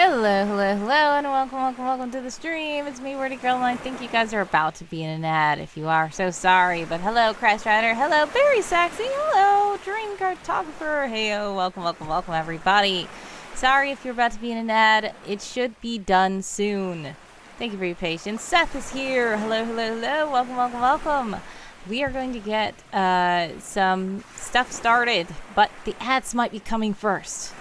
Hello, hello, hello, and welcome to the stream. It's me, Wordy Girl, and I think you guys are about to be in an ad. If you are, so sorry. But hello, Crash Rider. Hello, Barry Saxy. Hello, Dream Cartographer. Heyo, welcome, everybody. Sorry if you're about to be in an ad. It should be done soon. Thank you for your patience. Seth is here. Hello, welcome. We are going to get some stuff started, but the ads might be coming first.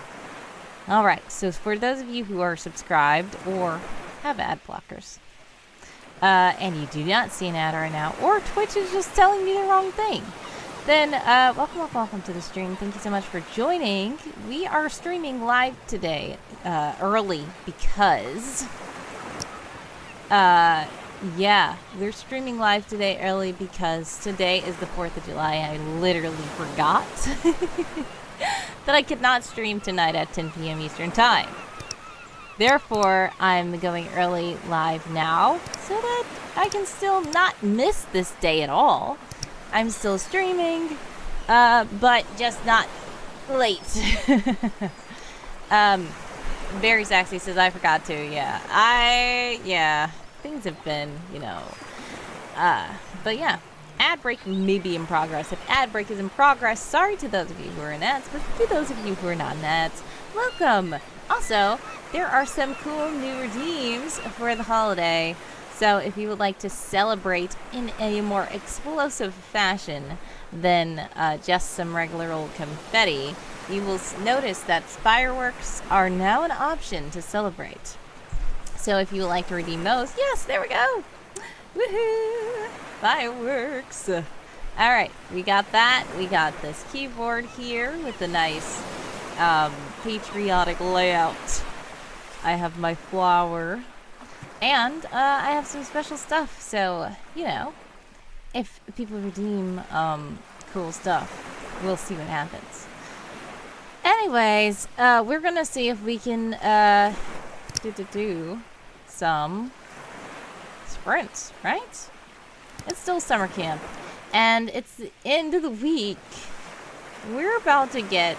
Alright, so for those of you who are subscribed or have ad blockers, and you do not see an ad right now, or Twitch is just telling me the wrong thing, then welcome to the stream. Thank you so much for joining. We are streaming live today, early, because, we're streaming live today early because today is the 4th of July. I literally forgot. That I could not stream tonight at 10 p.m. Eastern Time. Therefore, I'm going early live now so that I can still not miss this day at all. I'm still streaming, but just not late. Very Saxy says, I forgot to, things have been, but yeah. Ad break may be in progress. If ad break is in progress, sorry to those of you who are in ads, but to those of you who are not in ads, welcome. Also, there are some cool new redeems for the holiday. So if you would like to celebrate in a more explosive fashion than just some regular old confetti, you will notice that fireworks are now an option to celebrate. So if you would like to redeem those, yes, there we go. Woohoo! Fireworks! Alright, we got that. We got this keyboard here with the nice patriotic layout. I have my flower. And I have some special stuff. So, if people redeem cool stuff, we'll see what happens. Anyways, we're gonna see if we can do some sprints, right? It's still summer camp, and it's the end of the week. We're about to get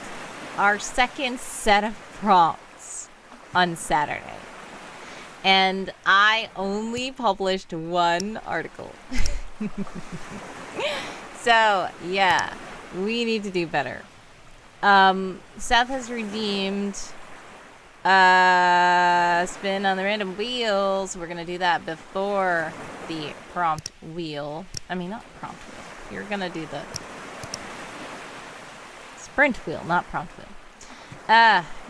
our second set of prompts on Saturday, and I only published one article. So, yeah, we need to do better. Seth has redeemed spin on the random wheels. We're gonna do that before the prompt wheel. I mean, not prompt wheel. You're gonna do the sprint wheel, not prompt wheel.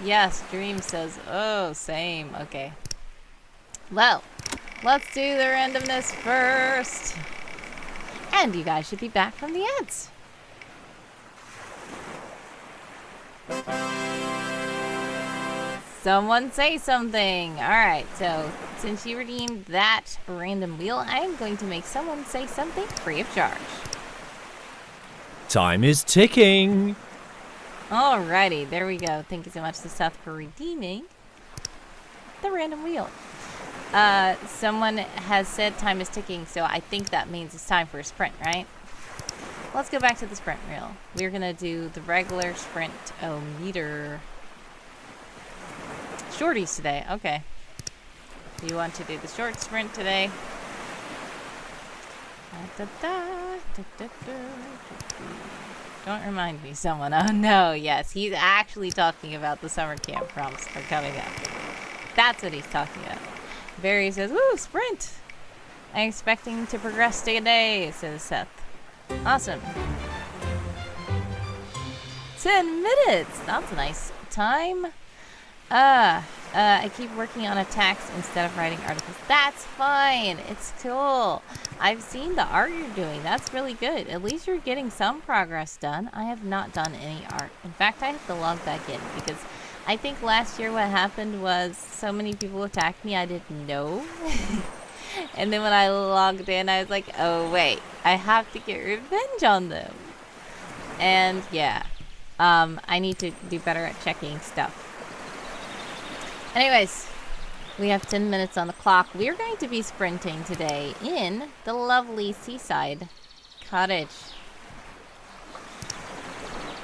Yes, Dream says, oh, same. Okay. Well, let's do the randomness first. And you guys should be back from the ads. Someone say something. Alright, so since you redeemed that random wheel, I am going to make someone say something free of charge. Time is ticking. Alrighty, there we go. Thank you so much to Seth for redeeming the random wheel. Someone has said time is ticking, so I think that means it's time for a sprint, right? Let's go back to the sprint wheel. We're gonna do the regular sprint meter. Shorties today, okay. You want to do the short sprint today? Don't remind me, someone. Oh no, yes, he's actually talking about the summer camp prompts that are coming up. That's what he's talking about. Barry says, woo, sprint! I'm expecting to progress day to day, says Seth. Awesome. 10 minutes! That's a nice time. I keep working on attacks instead of writing articles. That's fine. It's cool. I've seen the art you're doing. That's really good. At least you're getting some progress done. I have not done any art. In fact, I have to log back in because I think last year what happened was so many people attacked me I didn't know. And then when I logged in, I was like, oh wait, I have to get revenge on them. And yeah, I need to do better at checking stuff. Anyways, we have 10 minutes on the clock. We are going to be sprinting today in the lovely seaside cottage.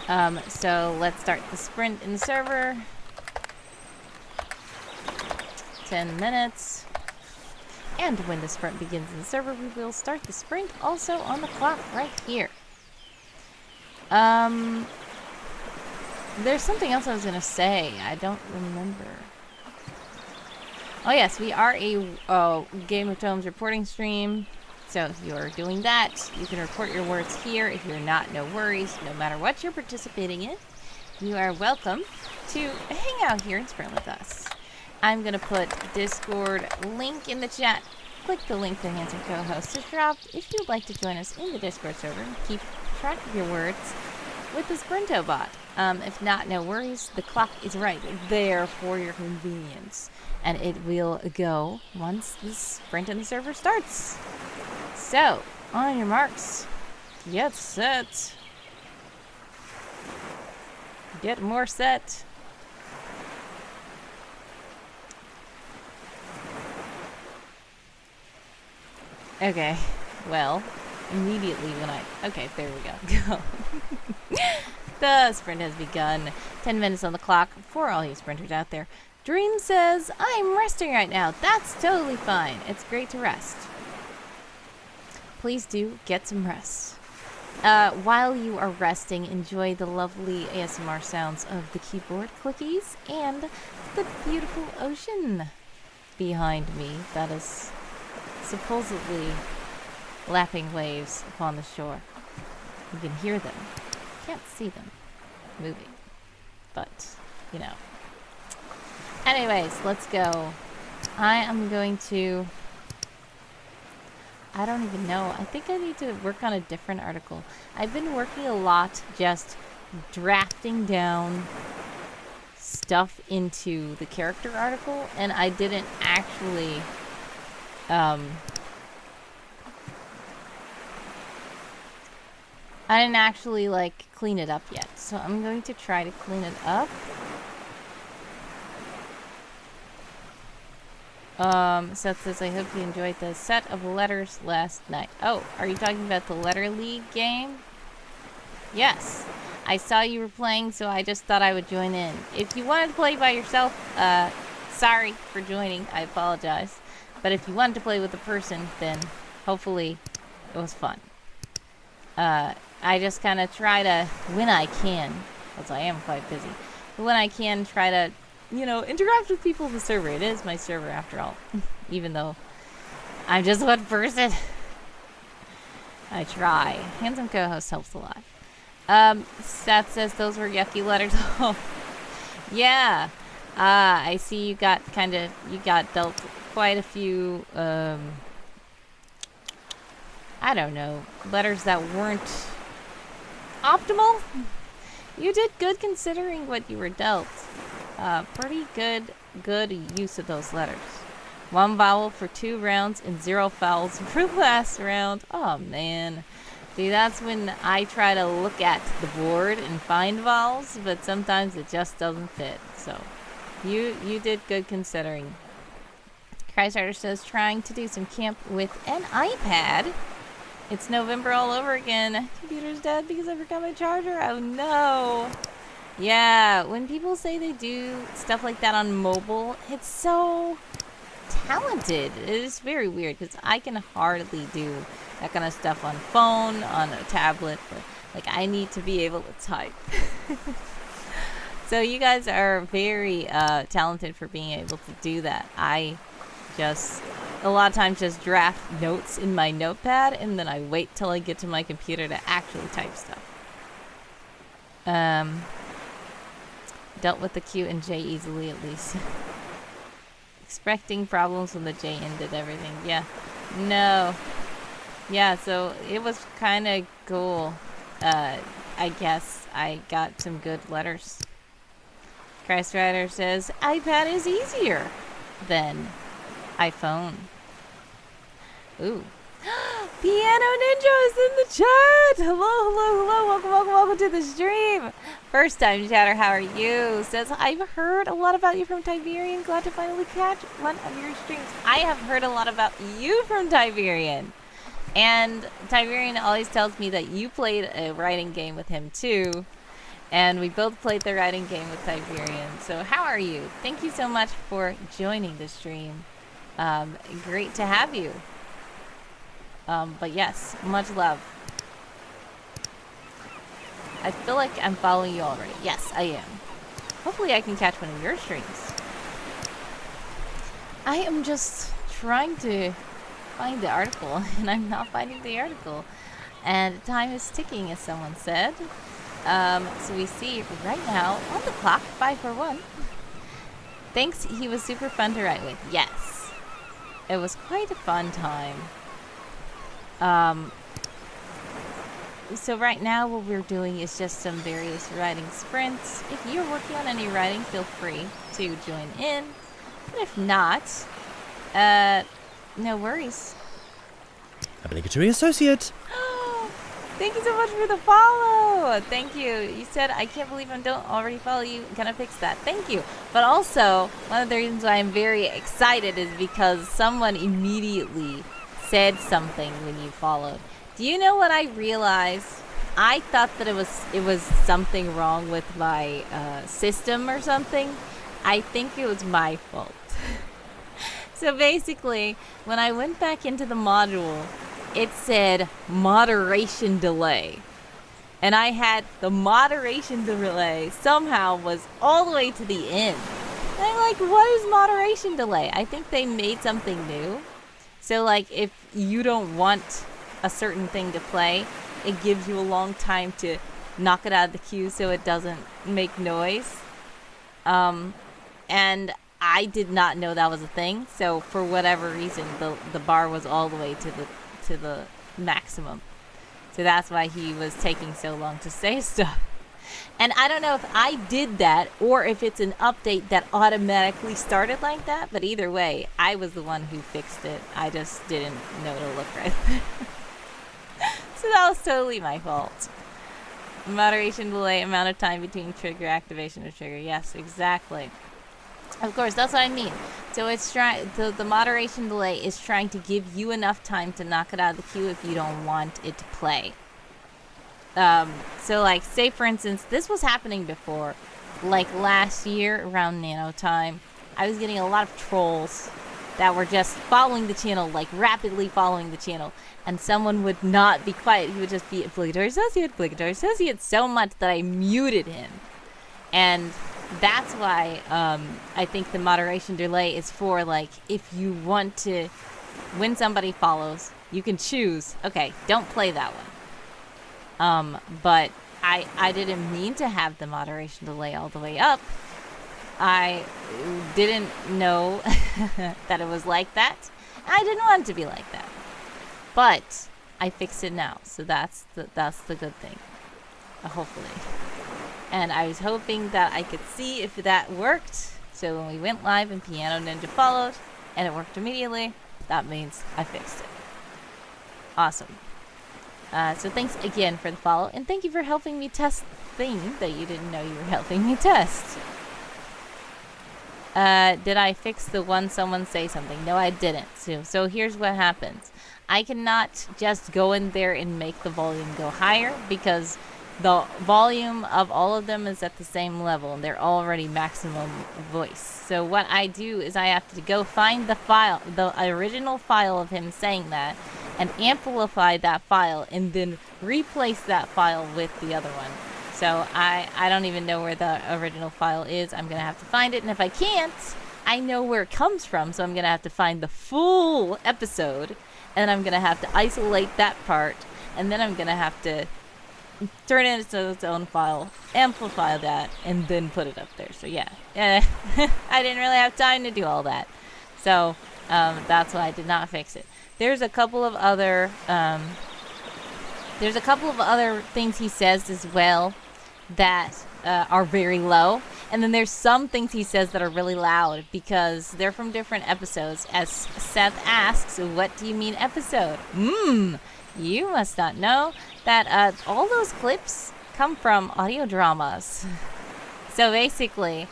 So let's start the sprint in the server. 10 minutes. And when the sprint begins in the server, we will start the sprint also on the clock right here. There's something else I was going to say. I don't remember. Oh yes, we are a Game of Thrones reporting stream. So if you're doing that, you can report your words here. If you're not, no worries. No matter what you're participating in, you are welcome to hang out here and sprint with us. I'm going to put Discord link in the chat. Click the link the Handsome Co-host has dropped if you'd like to join us in the Discord server and keep track of your words with the Sprinto bot. If not, no worries. The clock is right there for your convenience. And it will go once the sprint in the server starts. So, on your marks, get set. Get more set. Okay, well, immediately when okay, there we go. The sprint has begun. 10 minutes on the clock for all you sprinters out there. Dream says, I'm resting right now. That's totally fine. It's great to rest. Please do get some rest. While you are resting, enjoy the lovely ASMR sounds of the keyboard clickies and the beautiful ocean behind me that is supposedly lapping waves upon the shore. You can hear them. Can't see them moving. But, you know. Anyways, let's go. I am going to... I don't even know. I think I need to work on a different article. I've been working a lot just drafting down stuff into the character article, and I didn't actually... I didn't actually, like, clean it up yet. So I'm going to try to clean it up. Seth says, I hope you enjoyed the set of letters last night. Oh, are you talking about the Letter League game? Yes. I saw you were playing, so I just thought I would join in. If you wanted to play by yourself, sorry for joining. I apologize. But if you wanted to play with a person, then hopefully it was fun. I just kind of try to, when I can, because I am quite busy, but when I can, try to, you know, interact with people in the server. It is my server after all, even though I'm just one person. I try. Handsome Co-host helps a lot. Seth says those were yucky letters. Oh, yeah. I see you got dealt quite a few, I don't know, letters that weren't optimal. You did good considering what you were dealt. Pretty good use of those letters. 1 vowel for 2 rounds and 0 vowels for the last round. Oh man. See, that's when I try to look at the board and find vowels, but sometimes it just doesn't fit. So, you did good considering. Crystarter says, trying to do some camp with an iPad. It's November all over again. Computer's dead because I forgot my charger. Oh no. Yeah, when people say they do stuff like that on mobile, it's so talented. It is very weird because I can hardly do that kind of stuff on phone, on a tablet. But, like, I need to be able to type. So you guys are very talented for being able to do that. I just... a lot of times just draft notes in my notepad and then I wait till I get to my computer to actually type stuff. Dealt with the Q and J easily at least. Expecting problems when the J ended everything. Yeah. No. Yeah, so it was kind of cool. I guess I got some good letters. Christrider says, iPad is easier than iPhone. Ooh. Piano Ninja is in the chat! Hello. Welcome to the stream. First time chatter, how are you? Says, I've heard a lot about you from Tiberian. Glad to finally catch one of your streams. I have heard a lot about you from Tiberian. And Tiberian always tells me that you played a writing game with him too. And we both played the writing game with Tiberian. So how are you? Thank you so much for joining the stream. Great to have you. But yes, much love. I feel like I'm following you already. Yes, I am. Hopefully I can catch one of your streams. I am just trying to find the article, and I'm not finding the article. And time is ticking, as someone said. So we see right now on the clock, 5:41. Thanks, he was super fun to write with. Yes. It was quite a fun time. So right now what we're doing is just some various writing sprints. If you're working on any writing, feel free to join in. But if not, no worries. Obligatory associate. Thank you so much for the follow. Thank you. You said, I can't believe I don't already follow you. Gonna fix that. Thank you. But also, one of the reasons why I'm very excited is because someone immediately said something when you followed. Do you know what I realized? I thought that it was something wrong with my system or something. I think it was my fault. So basically, when I went back into the module, it said moderation delay. And I had the moderation delay somehow was all the way to the end. And I'm like, what is moderation delay? I think they made something new. So like if you don't want a certain thing to play, it gives you a long time to knock it out of the queue so it doesn't make noise. And I did not know that was a thing. So for whatever reason, the bar was all the way to the maximum. So that's why he was taking so long to say stuff. And I don't know if I did that or if it's an update that automatically started like that. But either way, I was the one who fixed it. I just didn't know to look right there. So that was totally my fault. Moderation delay, amount of time between trigger activation or trigger. Yes, exactly. Of course, that's what I mean. So it's the moderation delay is trying to give you enough time to knock it out of the queue if you don't want it to play. So like, say for instance, this was happening before, like last year around nano time, I was getting a lot of trolls that were just following the channel, like rapidly following the channel, and someone would not be quiet. He would just be obligatory associate so much that I muted him. And that's why I think the moderation delay is for, like, if you want to, when somebody follows, you can choose, okay, don't play that one. But I didn't mean to have the moderation delay all the way up. I didn't know that it was like that. I didn't want it to be like that. But I fixed it now, so that's the good thing. Hopefully. And I was hoping that I could see if that worked. So when we went live and Piano Ninja followed, and it worked immediately, that means I fixed it. Awesome. So thanks again for the follow, and thank you for helping me test the thing that you didn't know you were helping me test. Did I fix the one someone say something? No, I didn't. So here's what happens. I cannot just go in there and make the volume go higher because the volume of all of them is at the same level and they're already maximum voice. So what I do is I have to go find the file, the original file of him saying that, and amplify that file and then replace that file with the other one. So I don't even know where the original file is. I'm going to have to find it, and if I can't, I know where it comes from, so I'm going to have to find the full episode, and I'm going to have to isolate that part, and then I'm going to have to turn it into its own file, amplify that, and then put it up there. So yeah, I didn't really have time to do all that. So that's why I did not fix it. There's a couple of other things he says as well that are very low, and then there's some things he says that are really loud because they're from different episodes. As Seth asks, what do you mean episode? You must not know that all those clips come from audio dramas. So basically,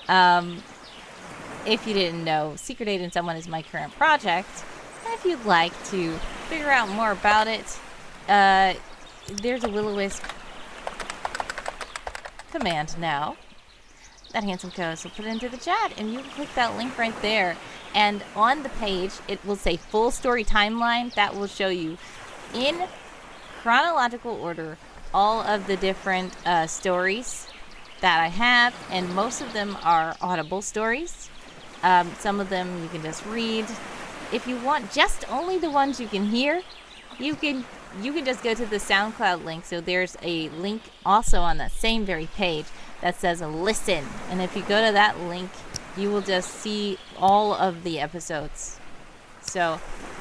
if you didn't know, Secret Agent Someone is my current project. If you'd like to figure out more about it, there's a will-o-wisp command now. That handsome code, so put it into the chat, and you can click that link right there. And on the page, it will say full story timeline. That will show you in chronological order all of the different stories that I have, and most of them are audible stories. Some of them you can just read. If you want just only the ones you can hear, you can just go to the SoundCloud link. So there's a link also on that same very page that says listen, and if you go to that link, you will just see all of the episodes. So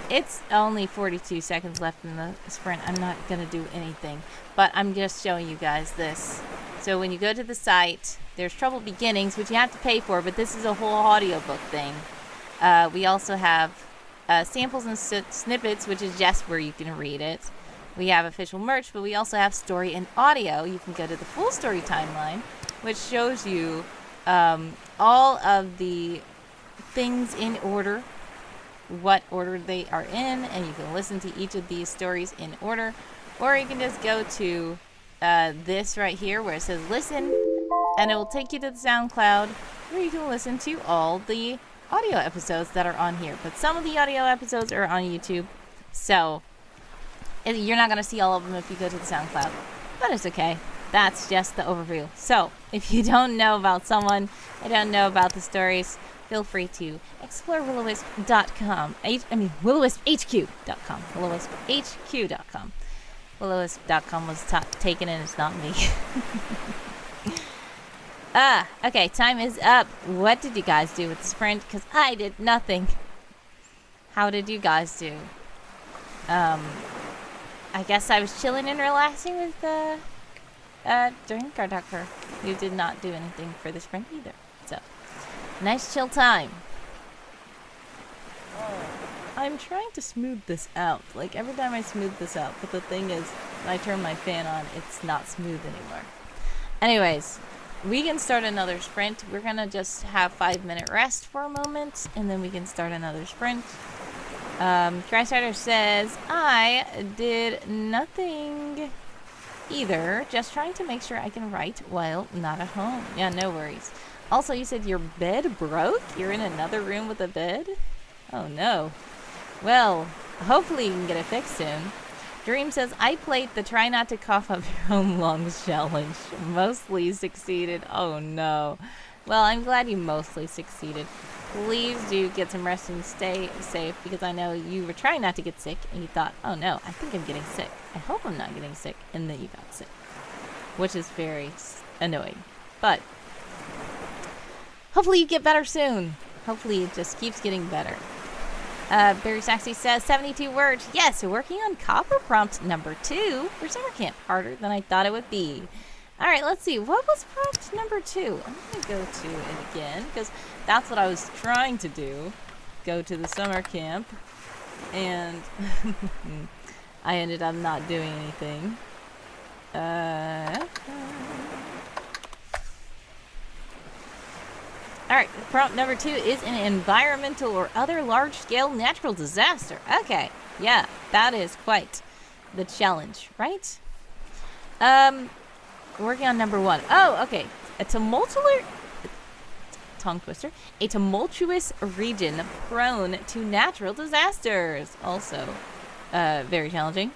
it's only 42 seconds left in the sprint. I'm not gonna do anything, but I'm just showing you guys this. So when you go to the site, there's Troubled Beginnings, which you have to pay for, but this is a whole audiobook thing. We also have samples and snippets, which is just where you can read it. We have official merch, but we also have story and audio. You can go to the full story timeline, which shows you all of the things in order, what order they are in, and you can listen to each of these stories in order. Or you can just go to this right here where it says listen, and it will take you to the SoundCloud where you can listen to all the audio episodes that are on here. But some of the audio episodes are on YouTube, so you're not going to see all of them if you go to the SoundCloud, but it's okay. That's just the overview. So if you don't know about someone, I don't know about the stories, feel free to explore willowwisp.com. willowwisphq.com. willowwisphq.com. willowwisp.com was taken, and it's not me. Okay, time is up. What did you guys do with the sprint? Because I did nothing. How did you guys do? I guess I was chilling and relaxing with during Guard Doctor. You did not do anything for the sprint either. So, nice chill time. I'm trying to smooth this out. Like, every time I smooth this out. But the thing is, when I turn my fan on, it's not smooth anymore. Anyways, we can start another sprint. We're gonna just have 5-minute rest for a moment, and then we can start another sprint. Crystarter says, I did nothing either. Just trying to make sure I can write while not at home. Yeah, no worries. Also, you said your bed broke? You're in another room with a bed? Oh no. Well, hopefully you can get it fixed soon. Dream says, I played the try not to cough up your own lungs challenge. Mostly succeeded. Oh no. Well, I'm glad you mostly succeeded. Please do get some rest and stay safe, because I know you were trying not to get sick and you thought, oh no, I think I'm getting sick. I hope I'm not getting sick, and then you got sick, which is very annoying. But hopefully you get better soon. Hopefully it just keeps getting better. Barry Saxey says 72 words. Yes, working on copper prompt number 2 for summer camp. Harder than I thought it would be. All right, let's see. What was prompt number 2? I'm going to go to it again, because that's what I was trying to do. Go to the summer camp. And I ended up not doing anything. Alright, prompt number 2 is an environmental or other large-scale natural disaster. Okay, yeah, that is quite the challenge, right? Working on number 1. Oh, okay. A tumultuous region prone to natural disasters. Also, very challenging.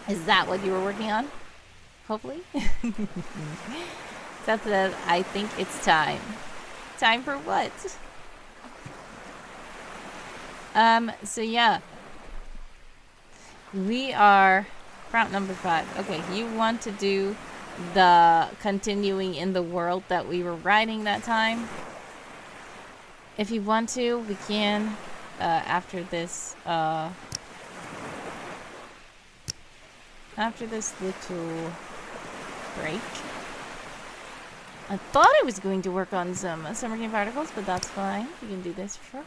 Is that what you were working on? Hopefully. That says, I think it's time. Time for what? So yeah. We are prompt number 5. Okay, you want to do the continuing in the world that we were writing that time. If you want to, we can after this little break. I thought I was going to work on some summer camp articles, but that's fine. We can do this first.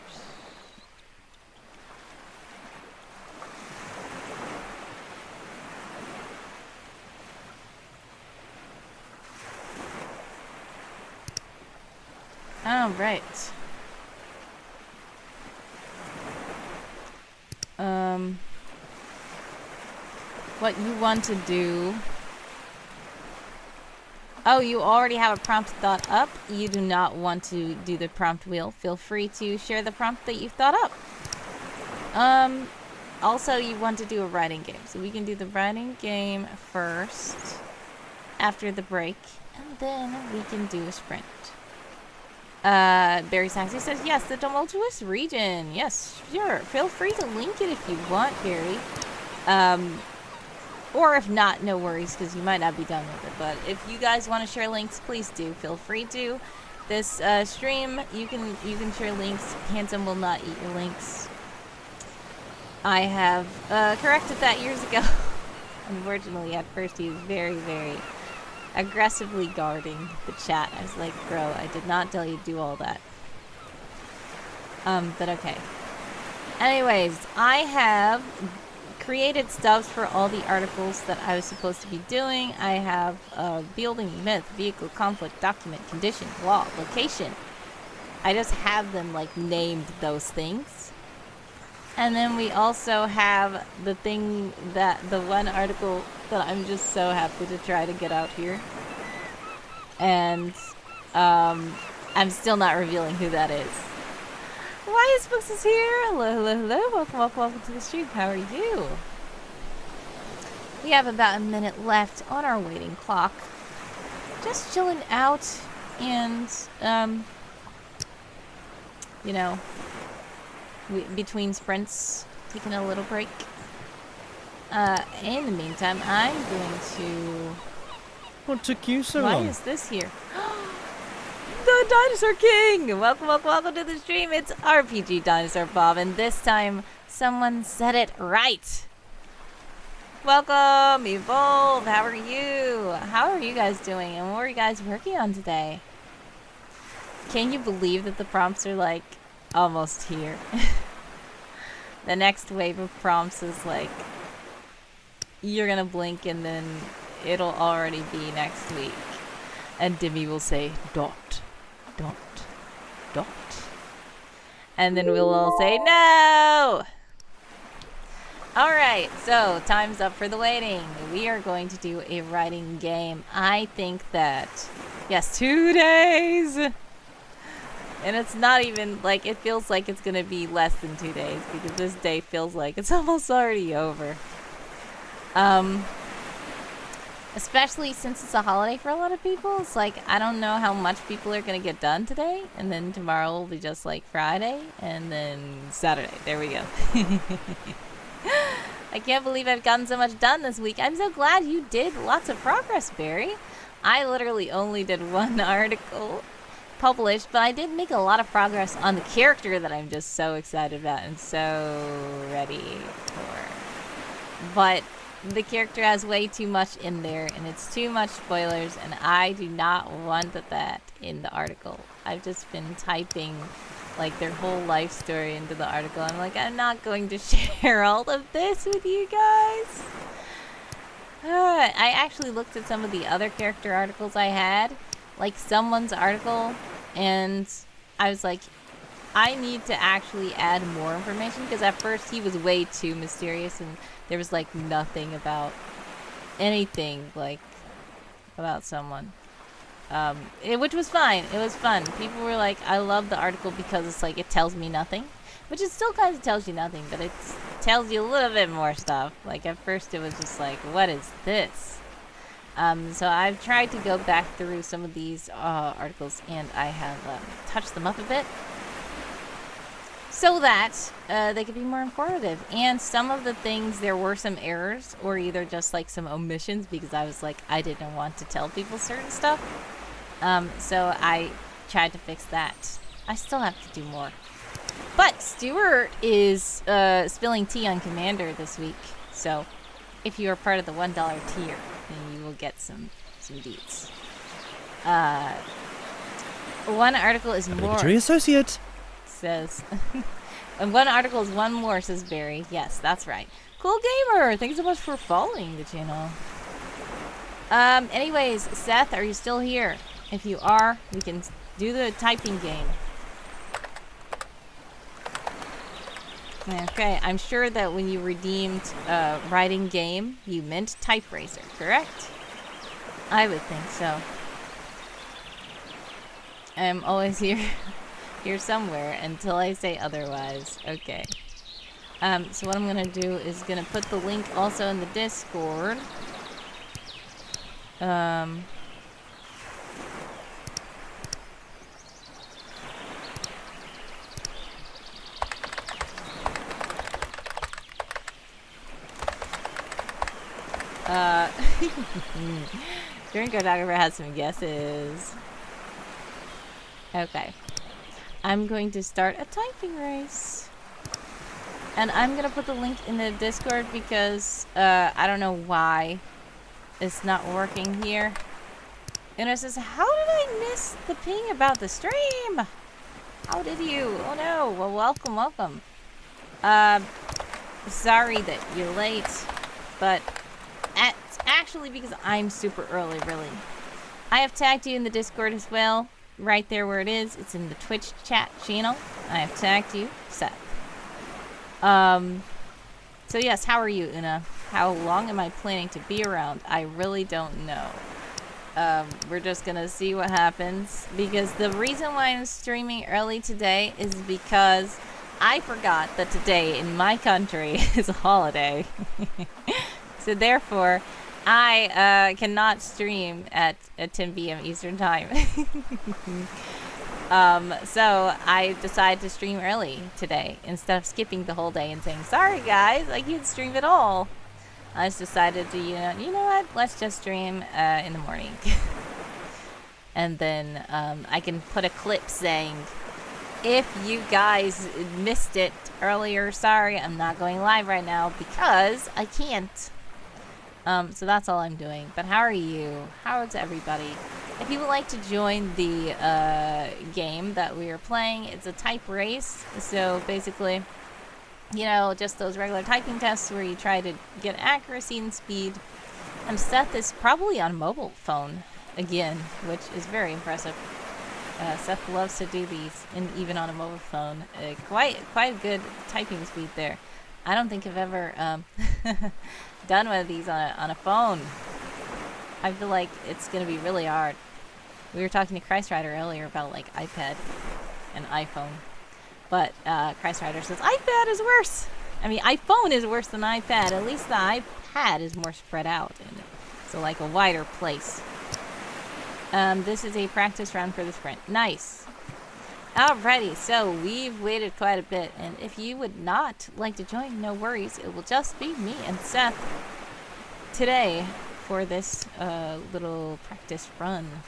All right. What you want to do Oh, you already have a prompt thought up. You do not want to do the prompt wheel. Feel free to share the prompt that you thought up. Also, you want to do a writing game. So we can do the writing game first, after the break, and then we can do a sprint. Barry Saxy says, yes, the tumultuous region. Yes, sure. Feel free to link it if you want, Barry. Or if not, no worries, because you might not be done with it. But if you guys want to share links, please do. Feel free to. This stream, you can share links. Handsome will not eat your links. I have corrected that years ago. Unfortunately, at first he was very, very aggressively guarding the chat. I was like, bro, I did not tell you to do all that. But okay. Anyways, I have created stubs for all the articles that I was supposed to be doing. I have building, myth, vehicle, conflict, document, condition, law, location. I just have them like named those things. And then we also have the thing that the one article that I'm just so happy to try to get out here. And I'm still not revealing who that is. Why is Books is here? Hello, hello, hello. Welcome, welcome, welcome to the stream. How are you? We have about a minute left on our waiting clock. Just chilling out and, you know, between sprints, taking a little break. In the meantime, I'm going to... What took you so long? Why is this here? The Dinosaur King! Welcome, welcome, welcome to the stream. It's RPG Dinosaur Bob, and this time someone said it right. Welcome, Evolve. How are you? How are you guys doing? And what are you guys working on today? Can you believe that the prompts are like almost here? The next wave of prompts is like you're gonna blink and then it'll already be next week. And Dimmy will say, dot, dot, dot. And then we'll all say, no! Alright, so time's up for the waiting. We are going to do a writing game. I think that, yes, 2 days! And it's not even, like, it feels like it's gonna be less than 2 days because this day feels like it's almost already over. Especially since it's a holiday for a lot of people. It's like, I don't know how much people are going to get done today. And then tomorrow will be just like Friday. And then Saturday. There we go. I can't believe I've gotten so much done this week. I'm so glad you did lots of progress, Barry. I literally only did 1 article published. But I did make a lot of progress on the character that I'm just so excited about. And so ready for. But the character has way too much in there, and it's too much spoilers, and I do not want that in the article. I've just been typing, like, their whole life story into the article. I'm like, I'm not going to share all of this with you guys. I actually looked at some of the other character articles I had, like someone's article, and I was like, I need to actually add more information, because at first he was way too mysterious, and there was like nothing about anything like about someone, which was fine. It was fun. People were like, I love the article because it's like it tells me nothing, which it still kind of tells you nothing, but it tells you a little bit more stuff. Like at first it was just like, what is this? So I've tried to go back through some of these articles, and I have touched them up a bit, so that they could be more informative. And some of the things, there were some errors or either just like some omissions because I was like, I didn't want to tell people certain stuff. So I tried to fix that. I still have to do more. But Stuart is spilling tea on Commander this week. So if you are part of the $1 tier, then you will get some deets. One article is more. Obligatory associate. Says and 1 article is 1 more, says Barry. Yes, that's right. Cool Gamer, thanks so much for following the channel. Anyways, Seth, are you still here? If you are, we can do the typing game. Okay, I'm sure that when you redeemed writing game, you meant type racer, correct? I would think so. I'm always here, here somewhere until I say otherwise. Okay. So what I'm gonna do is gonna put the link also in the Discord. Dream Cartographer has some guesses. Okay. I'm going to start a typing race. And I'm gonna put the link in the Discord because I don't know why it's not working here. And it says, how did I miss the ping about the stream? How did you? Oh no. Well, welcome, welcome. Sorry that you're late, but it's actually because I'm super early, really. I have tagged you in the Discord as well. Right there where it is. It's in the Twitch chat channel. I have tagged you, Seth. So yes, how are you, Una? How long am I planning to be around? I really don't know. We're just gonna see what happens. Because the reason why I'm streaming early today is because I forgot that today in my country is a holiday. So therefore, I cannot stream at 10 p.m. Eastern time. So I decided to stream early today instead of skipping the whole day and saying, sorry guys, I can't stream at all. I just decided to, you know what, let's just stream in the morning. And then I can put a clip saying, if you guys missed it earlier, sorry, I'm not going live right now because I can't. So that's all I'm doing. But how are you? How is everybody? If you would like to join the game that we are playing, it's a type race. So basically, you know, just those regular typing tests where you try to get accuracy and speed. And Seth is probably on mobile phone again, which is very impressive. Seth loves to do these, and even on a mobile phone. Quite a good typing speed there. I don't think I've ever done one of these on a phone. I feel like it's gonna be really hard. We were talking to Christ Rider earlier about like iPad and iPhone, but Christ Rider says iPad is worse. I mean, iPhone is worse than iPad. At least the iPad is more spread out, and so like a wider place. This is a practice round for the sprint. Nice. Alrighty, so we've waited quite a bit, and if you would not like to join, no worries. It will just be me and Seth today for this little practice run.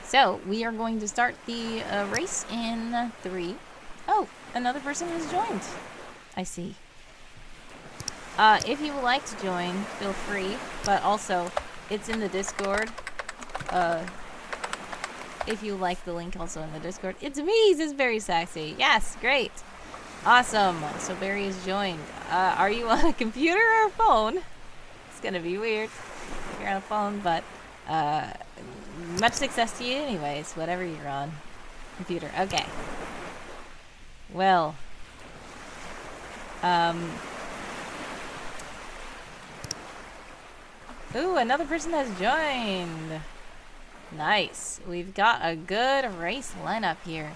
So we are going to start the race in 3. Oh, another person has joined. I see. If you would like to join, feel free, but also it's in the Discord. If you like the link also in the Discord. It's me, this is Very Sexy. Yes, great. Awesome. So Barry is joined. Are you on a computer or a phone? It's gonna be weird if you're on a phone, but much success to you anyways, whatever you're on. Computer. Okay. Well. Ooh, another person has joined. Nice. We've got a good race lineup here.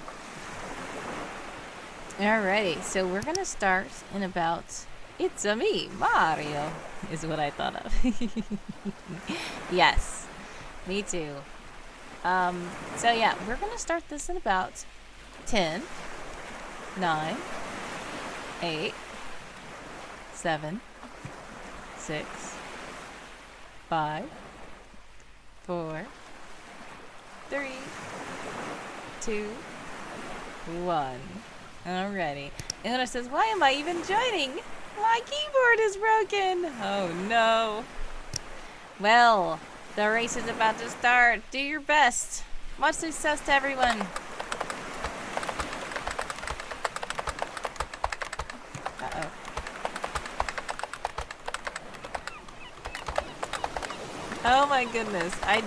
Alrighty, so we're gonna start in about... It's a me, Mario, is what I thought of. Yes, me too. So yeah, we're gonna start this in about 10, 9, 8, 7, 6, 5, 4, 3, 2, 1. Alrighty. Una says, why am I even joining? My keyboard is broken. Oh no. Well, the race is about to start. Do your best. Much success to everyone. Uh-oh. Oh my goodness. I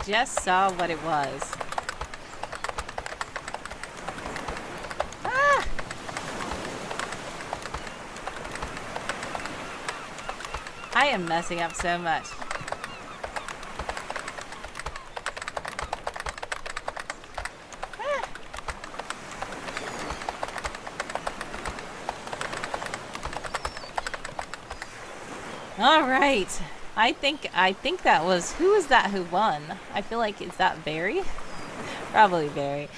just saw what it was. Ah! I am messing up so much. All right. I think that was, who is that who won? I feel like, is that Barry? Probably Barry.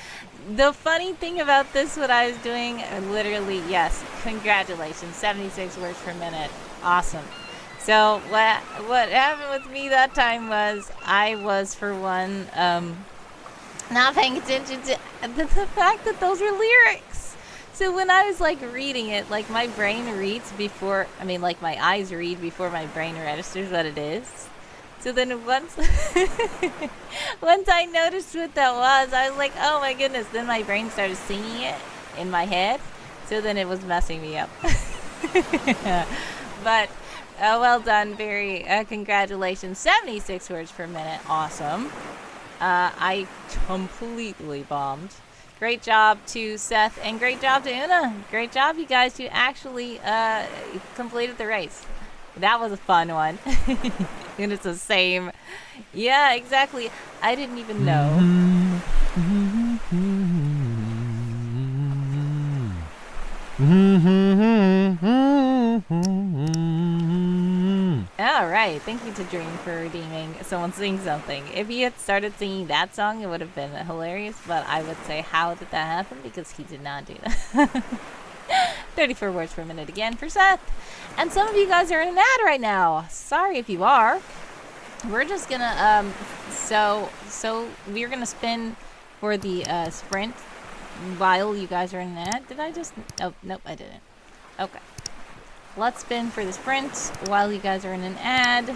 The funny thing about this, what I was doing, literally, yes, congratulations, 76 words per minute. Awesome. So what happened with me that time was I was, for one, not paying attention to the fact that those were lyrics. So when I was like reading it, like my brain reads before, I mean like my eyes read before my brain registers what it is. So then once once I noticed what that was, I was like, oh my goodness. Then my brain started singing it in my head. So then it was messing me up. But well done, Barry. Congratulations. 76 words per minute. Awesome. I completely bombed. Great job to Seth, and great job to Una. Great job, you guys. You actually completed the race. That was a fun one. And it's the same. Yeah, exactly. I didn't even know. All right. Thank you to Dream for redeeming someone sing something. If he had started singing that song, it would have been hilarious. But I would say, how did that happen? Because he did not do that. 34 words per minute again for Seth. And some of you guys are in an ad right now. Sorry if you are. We're just gonna so we're gonna spin for the sprint while you guys are in an ad. Did I just? Oh nope, I didn't. Okay. Let's spin for the sprint while you guys are in an ad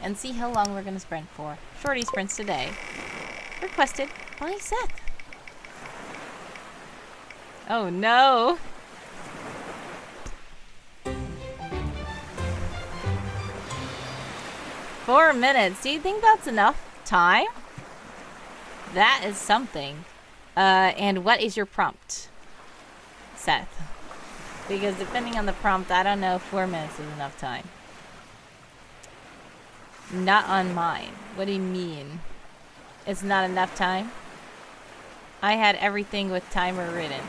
and see how long we're gonna sprint for. Shorty sprints today. Requested by Seth. Oh no. Four minutes. Do you think that's enough time? That is something. And what is your prompt, Seth? Because depending on the prompt, I don't know if 4 minutes is enough time. Not on mine. What do you mean? It's not enough time? I had everything with timer written.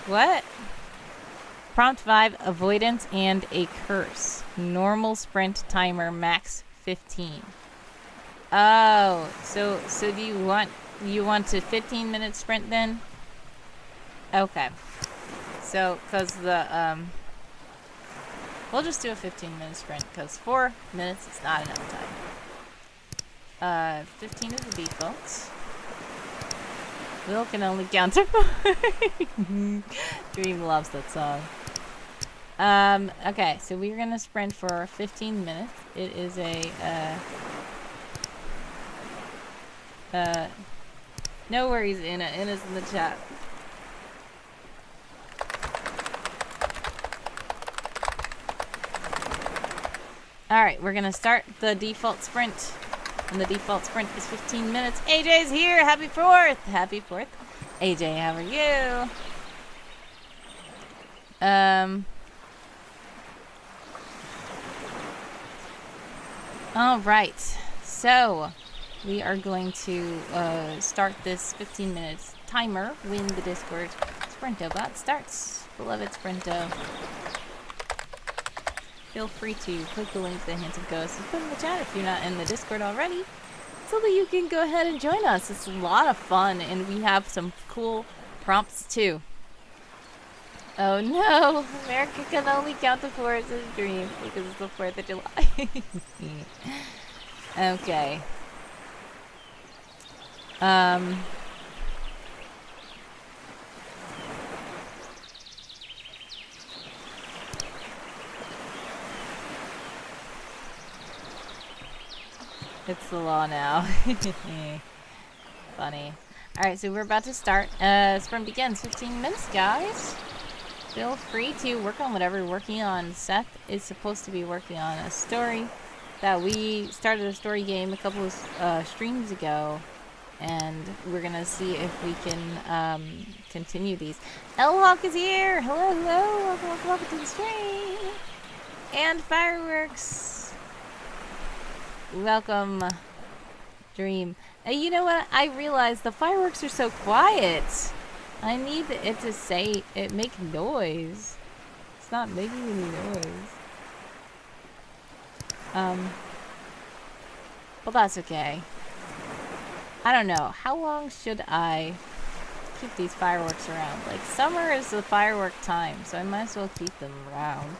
What? Prompt 5, avoidance and a curse. Normal sprint timer, max 15. Oh, so do you want a 15-minute sprint then? Okay. So, cause the we'll just do a 15-minute sprint because 4 minutes is not enough time. 15 is the default. Will can only count to 4. Dream loves that song. Okay, so we're gonna sprint for 15 minutes. It is no worries, Ina's in the chat. Alright, we're gonna start the default sprint. And the default sprint is 15 minutes. AJ's here! Happy 4th! Happy 4th. AJ, how are you? Alright, so we are going to start this 15 minutes timer when the Discord Sprinto bot starts. Beloved Sprinto. Feel free to click the link, the Hint of Ghosts, and put in the chat if you're not in the Discord already, so that you can go ahead and join us. It's a lot of fun, and we have some cool prompts too. Oh no! America can only count to 4 as a dream because it's the 4th of July. Okay. It's the law now. Funny. Alright, so we're about to start. Sprint begins. 15 minutes, guys. Feel free to work on whatever you're working on. Seth is supposed to be working on a story that we started a story game a couple of streams ago. and we're gonna see if we can continue these. L-Hawk is here! Hello, hello! Welcome, welcome, welcome to the stream! And fireworks! Welcome, Dream. You know what? I realized the fireworks are so quiet. I need it to say, make noise. It's not making any noise. Well, that's okay. I don't know. How long should I keep these fireworks around? Like, summer is the firework time, so I might as well keep them around.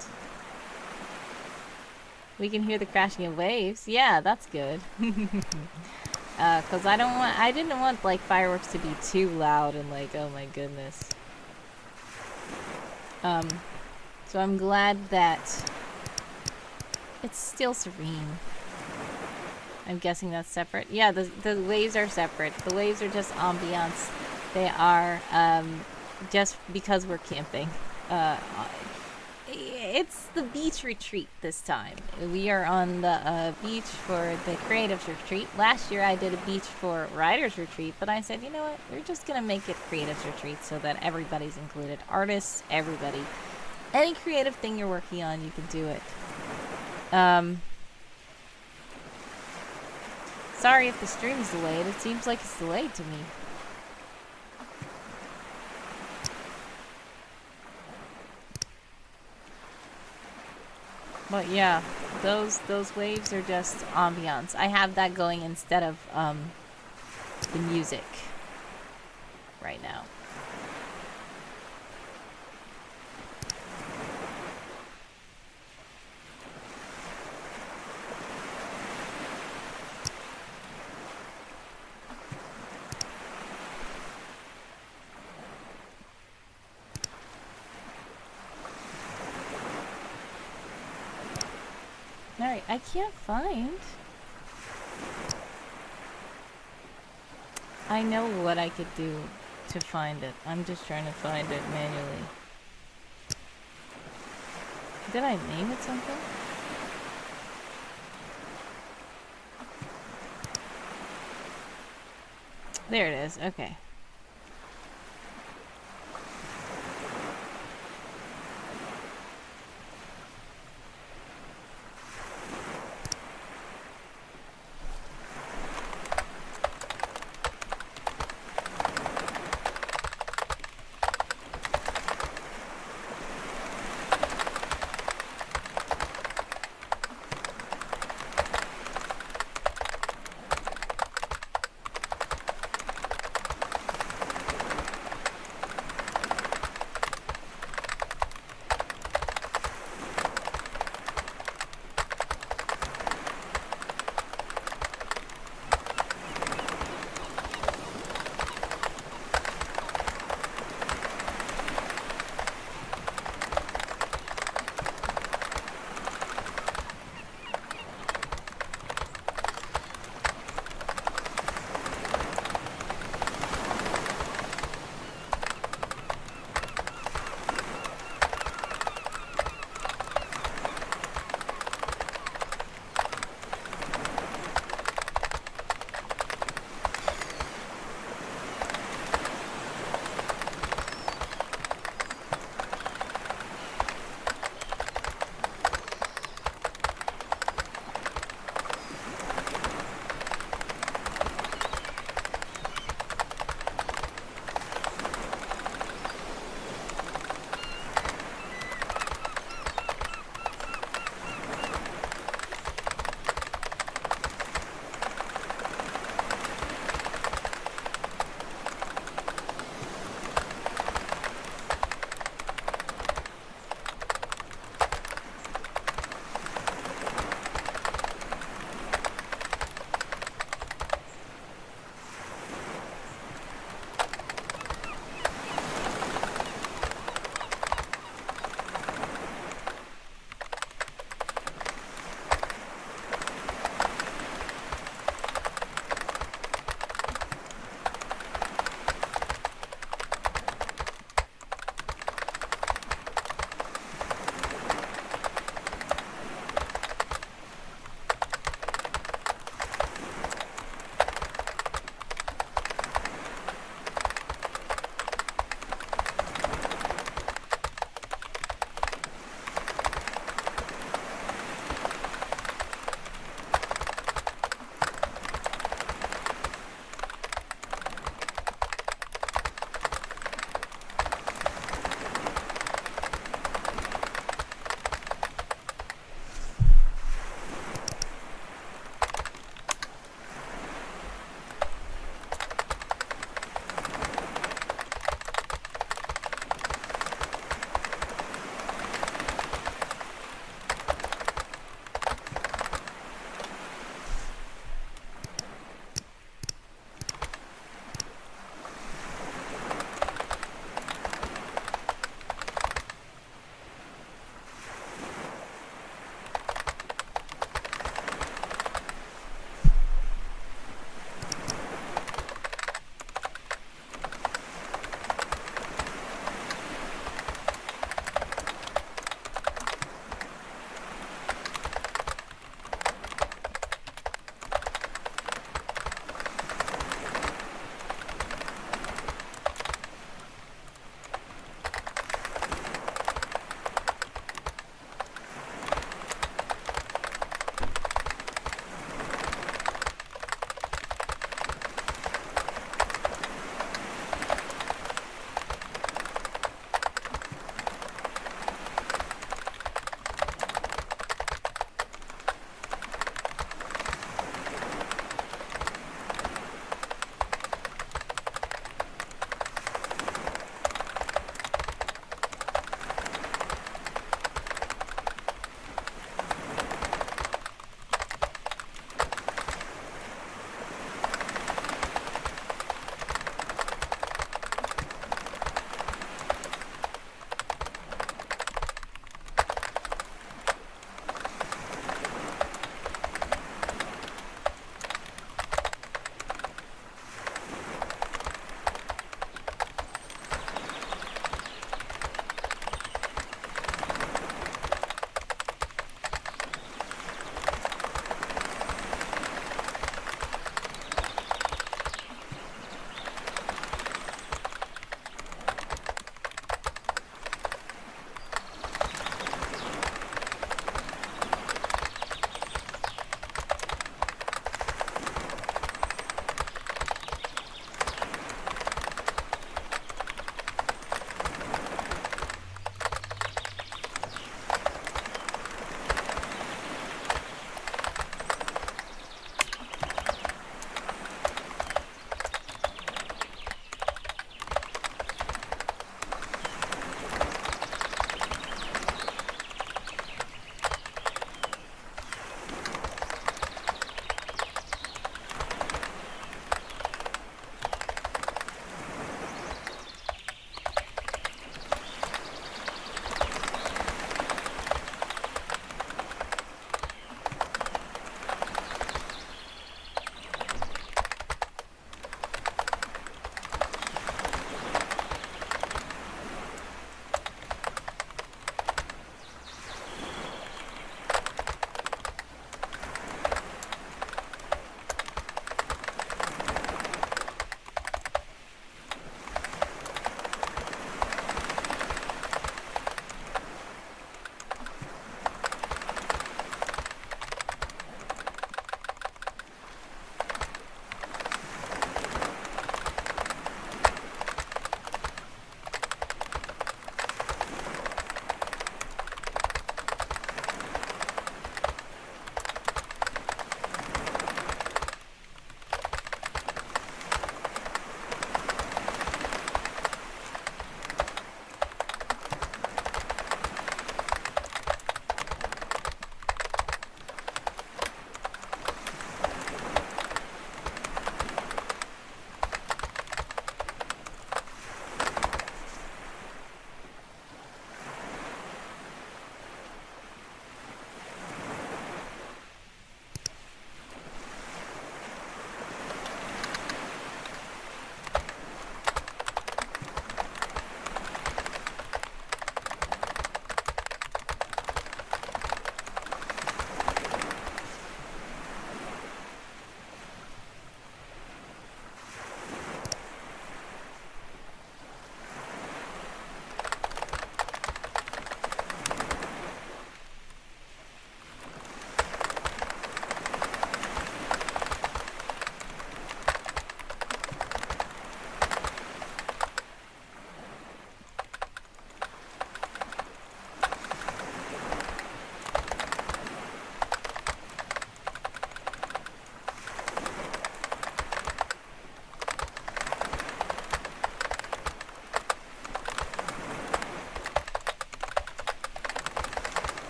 We can hear the crashing of waves. Yeah, that's good. Cause I didn't want like fireworks to be too loud and like, oh my goodness. So I'm glad that it's still serene. I'm guessing that's separate. Yeah, the waves are separate. The waves are just ambiance. They are, just because we're camping. It's the beach retreat this time. We are on the beach for the creatives retreat. Last year I did a beach for writers retreat, but I said, you know what? We're just gonna make it creatives retreat so that everybody's included. Artists, everybody. Any creative thing you're working on, you can do it. Sorry if the stream's delayed. It seems like it's delayed to me. But yeah, those waves are just ambiance. I have that going instead of the music right now. Alright, I can't find. I know what I could do to find it. I'm just trying to find it manually. Did I name it something? There it is. Okay.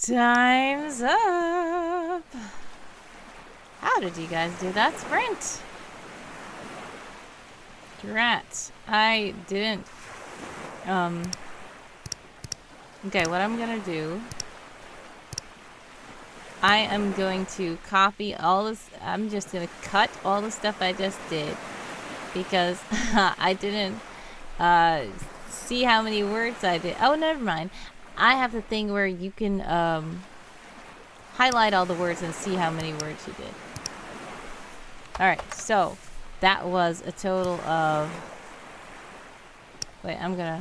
Time's up. How did you guys do that sprint? Rats. I didn't. Okay, what I'm gonna do, I am going to copy all this. I'm just gonna cut all the stuff I just did because I didn't see how many words I did. Oh, never mind. I have the thing where you can highlight all the words and see how many words you did. Alright, so that was a total of... Wait, I'm gonna...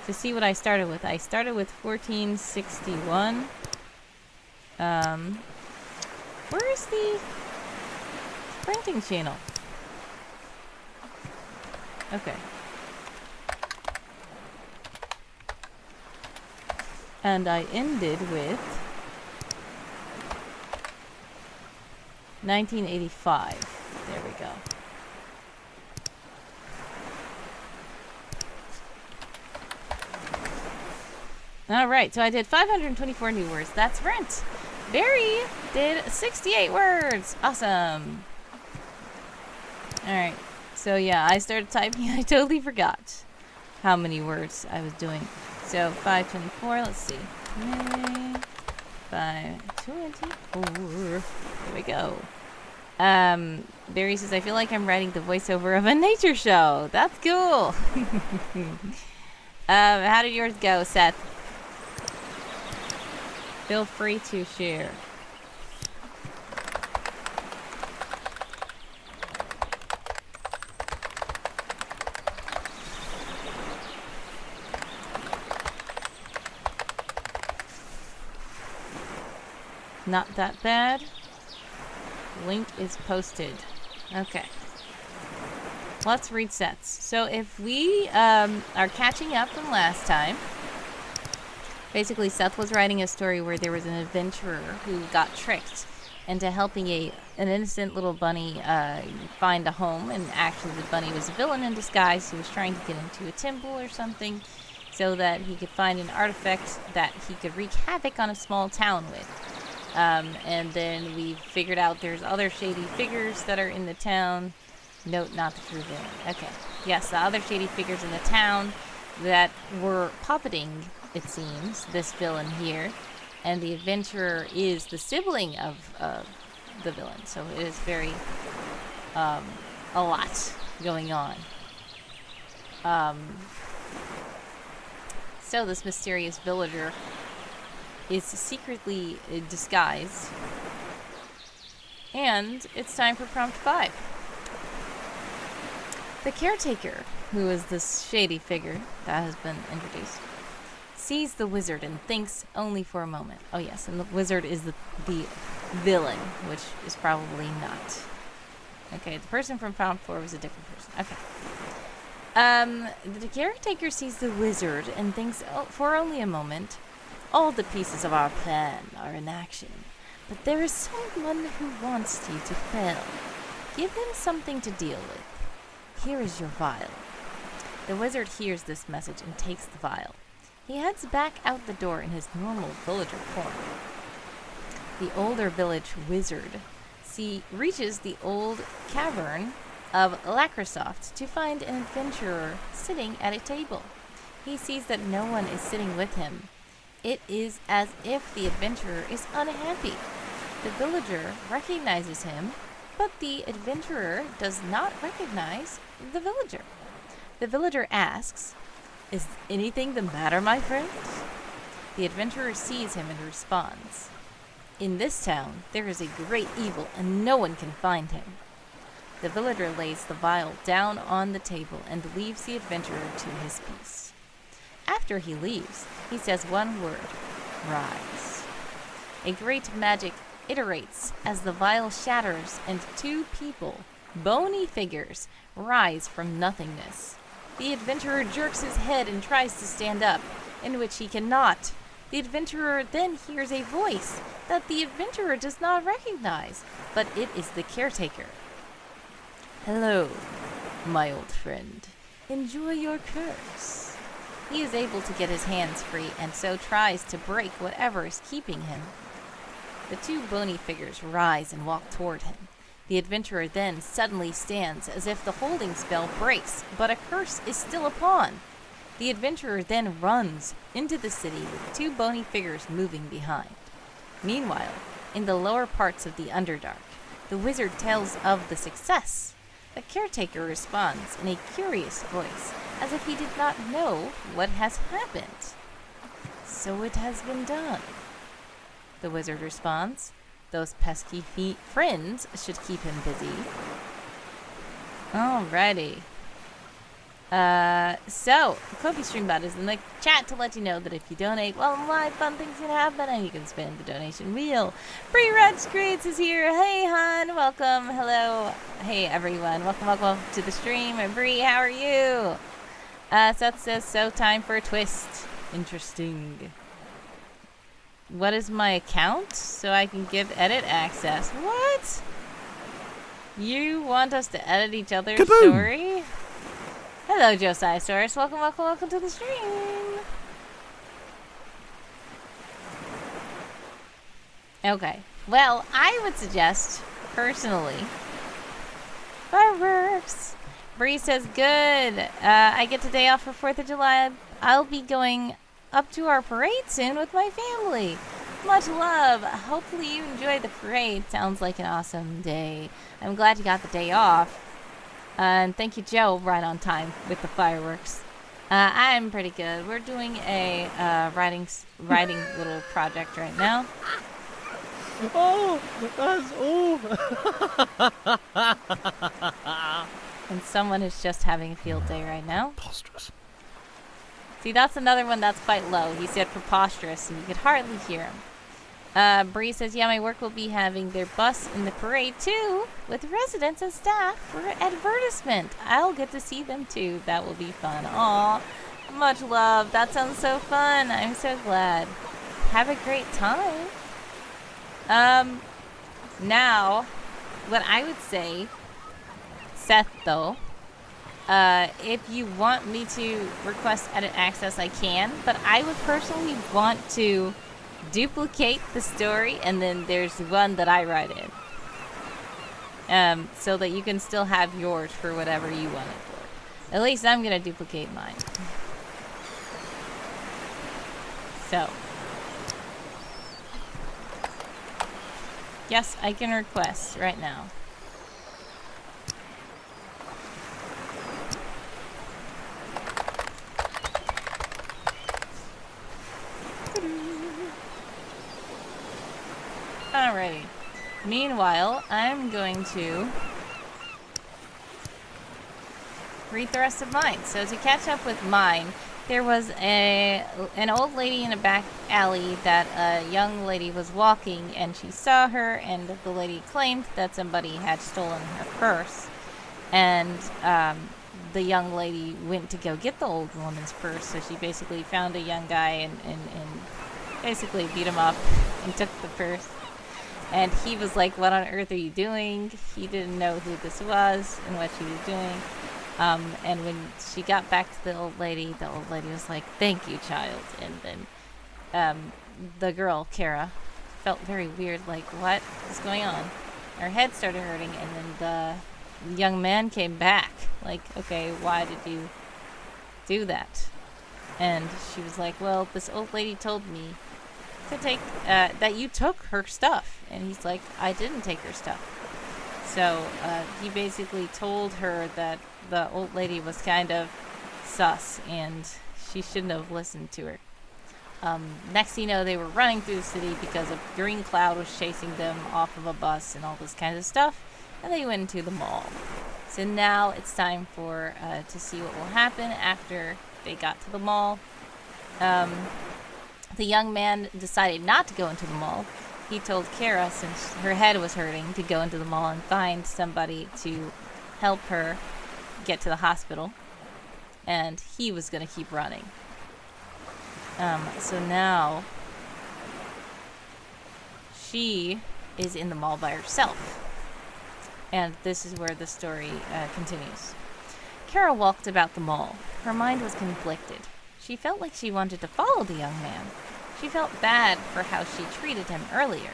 To see what I started with. I started with 1461. Where is the printing channel? Okay. And I ended with 1985. There we go. Alright, so I did 524 new words. That's Brent. Barry did 68 words. Awesome. Alright, so yeah, I started typing. I totally forgot how many words I was doing. So 524, let's see. 524. There we go. Barry says, I feel like I'm writing the voiceover of a nature show. That's cool. How did yours go, Seth? Feel free to share. Not that bad. Link is posted. Okay. Let's read sets. So if we are catching up from last time, basically Seth was writing a story where there was an adventurer who got tricked into helping an innocent little bunny find a home, and actually the bunny was a villain in disguise who was trying to get into a temple or something so that he could find an artifact that he could wreak havoc on a small town with. And then we figured out there's other shady figures that are in the town. Note, not the true villain. Okay. Yes, the other shady figures in the town that were puppeting, it seems, this villain here. And the adventurer is the sibling of the villain. So it is very, a lot going on. So this mysterious villager is secretly disguised. And it's time for prompt 5. The caretaker, who is this shady figure that has been introduced, sees the wizard and thinks only for a moment. Oh yes, and the wizard is the villain, which is probably not. Okay, the person from prompt 4 was a different person. Okay. The caretaker sees the wizard and thinks for only a moment, all the pieces of our plan are in action, but there is someone who wants you to fail. Give him something to deal with. Here is your vial. The wizard hears this message and takes the vial. He heads back out the door in his normal villager form. The older village wizard reaches the old cavern of Lacrosoft to find an adventurer sitting at a table. He sees that no one is sitting with him. It is as if the adventurer is unhappy. The villager recognizes him, but the adventurer does not recognize the villager. The villager asks, "Is anything the matter, my friend?" The adventurer sees him and responds, "In this town, there is a great evil and no one can find him." The villager lays the vial down on the table and leaves the adventurer to his peace. After he leaves, he says one word, "Rise." A great magic iterates as the vial shatters and 2 people, bony figures, rise from nothingness. The adventurer jerks his head and tries to stand up, in which he cannot. The adventurer then hears a voice that the adventurer does not recognize, but it is the caretaker. "Hello, my old friend. Enjoy your curse." He is able to get his hands free and so tries to break whatever is keeping him. The two bony figures rise and walk toward him. The adventurer then suddenly stands as if the holding spell breaks, but a curse is still upon. The adventurer then runs into the city with the two bony figures moving behind. Meanwhile, in the lower parts of the Underdark, the wizard tells of the success. The caretaker responds in a curious voice, as if he did not know what has happened. So it has been done. The wizard responds, those pesky friends should keep him busy. Alrighty. So, Kobe Streambot is in the chat to let you know that if you donate, well, live fun things can happen and you can spin the donation wheel. Bree Rats Creates is here. Hey, hon. Welcome. Hello. Hey, everyone. Welcome to the stream. Bree, how are you? Seth says, so time for a twist. Interesting. What is my account? So I can give edit access. What? You want us to edit each other's story? Hello, Josiahsaurus. Welcome to the stream. Okay. Well, I would suggest, personally, fireworks. Bree says, good. I get today off for 4th of July. I'll be going up to our parade soon with my family. Much love. Hopefully you enjoy the parade. Sounds like an awesome day. I'm glad you got the day off. And thank you, Joe, right on time with the fireworks. I'm pretty good. We're doing a writing little project right now. Oh, that's And someone is just having a field day right now. preposterous. See, that's another one that's quite low. He said preposterous, and you could hardly hear him. Bree says, yeah, my work will be having their bus in the parade, too, with residents and staff for advertisement. I'll get to see them, too. That will be fun. Aw, much love. That sounds so fun. I'm so glad. Have a great time. Now, what I would say, Seth, though, if you want me to request edit access, I can, but I would personally want to duplicate the story, and then there's one that I write in. So that you can still have yours for whatever you want it for. At least I'm going to duplicate mine. So. Yes, I can request right now. Alrighty. Meanwhile, I'm going to read the rest of mine. So to catch up with mine, there was an old lady in a back alley that a young lady was walking, and she saw her, and the lady claimed that somebody had stolen her purse. And the young lady went to go get the old woman's purse, so she basically found a young guy and basically beat him up and took the purse. And he was like, what on earth are you doing? He didn't know who this was and what she was doing. And when she got back to the old lady was like, thank you, child. And then the girl, Cara, felt very weird, like, what is going on? Her head started hurting, and then the young man came back. Like, okay, why did you do that? And she was like, well, this old lady told me to take, that you took her stuff. And he's like, I didn't take her stuff. So he basically told her that the old lady was kind of sus and she shouldn't have listened to her. Next thing you know, they were running through the city because a green cloud was chasing them off of a bus and all this kind of stuff. And they went into the mall. So now it's time for to see what will happen after they got to the mall. The young man decided not to go into the mall. He told Cara, since her head was hurting, to go into the mall and find somebody to help her get to the hospital. And he was going to keep running. So now she is in the mall by herself. And this is where the story continues. Cara walked about the mall. Her mind was conflicted. She felt like she wanted to follow the young man. She felt bad for how she treated him earlier.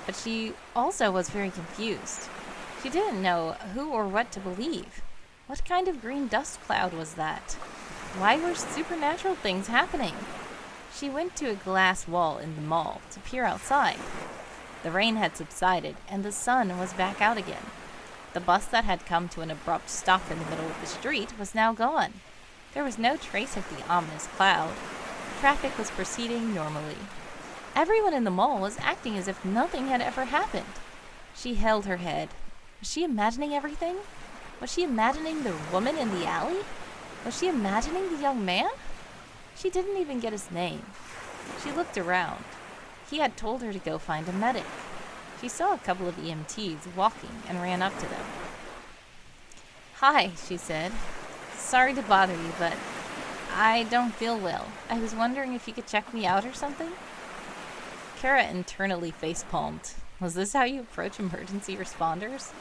But she also was very confused. She didn't know who or what to believe. What kind of green dust cloud was that? Why were supernatural things happening? She went to a glass wall in the mall to peer outside. The rain had subsided, and the sun was back out again. The bus that had come to an abrupt stop in the middle of the street was now gone. There was no trace of the ominous cloud. Traffic was proceeding normally. Everyone in the mall was acting as if nothing had ever happened. She held her head. Was she imagining everything? Was she imagining the woman in the alley? Was she imagining the young man? She didn't even get his name. She looked around. He had told her to go find a medic. She saw a couple of EMTs walking and ran up to them. "Hi," she said. "Sorry to bother you, but I don't feel well. I was wondering if you could check me out or something?" Cara internally facepalmed. Was this how you approach emergency responders?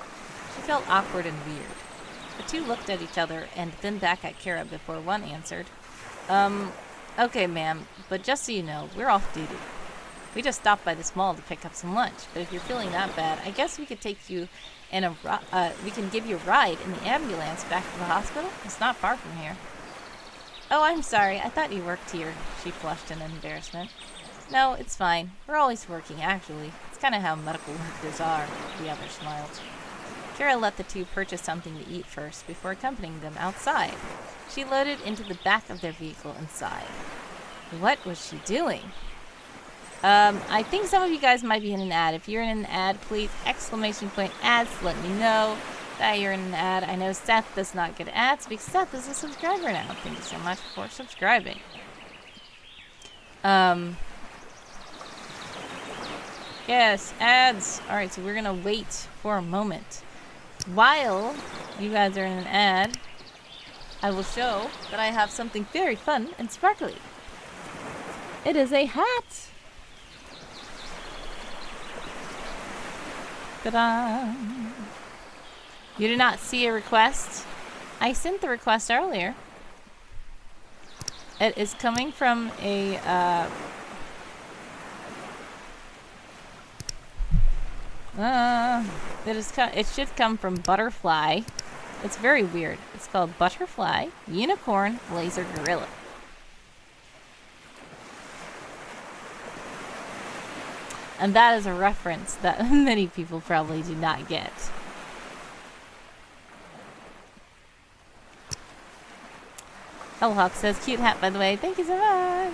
She felt awkward and weird. The two looked at each other and then back at Cara before one answered, Okay, ma'am, but just so you know, we're off duty. We just stopped by this mall to pick up some lunch, but if you're feeling that bad, I guess we could take you in we can give you a ride in the ambulance back to the hospital. It's not far from here." "Oh, I'm sorry. I thought you worked here," she flushed in embarrassment. "No, it's fine. We're always working, actually. It's kind of how medical workers are," the other smiled. Cara let the two purchase something to eat first before accompanying them outside. She loaded into the back of their vehicle and sighed. What was she doing? I think some of you guys might be in an ad. If you're in an ad, please !ads let me know that you're in an ad. I know Seth does not get ads because Seth is a subscriber now. Thank you so much for subscribing. Yes, ads. Alright, so we're gonna wait for a moment. While you guys are in an ad, I will show that I have something very fun and sparkly. It is a hat! Ta-da! You did not see a request? I sent the request earlier. It is coming from a, it should come from Butterfly. It's very weird. It's called Butterfly Unicorn Laser Gorilla. And that is a reference that many people probably do not get. Hellhawk says, "Cute hat, by the way." Thank you so much.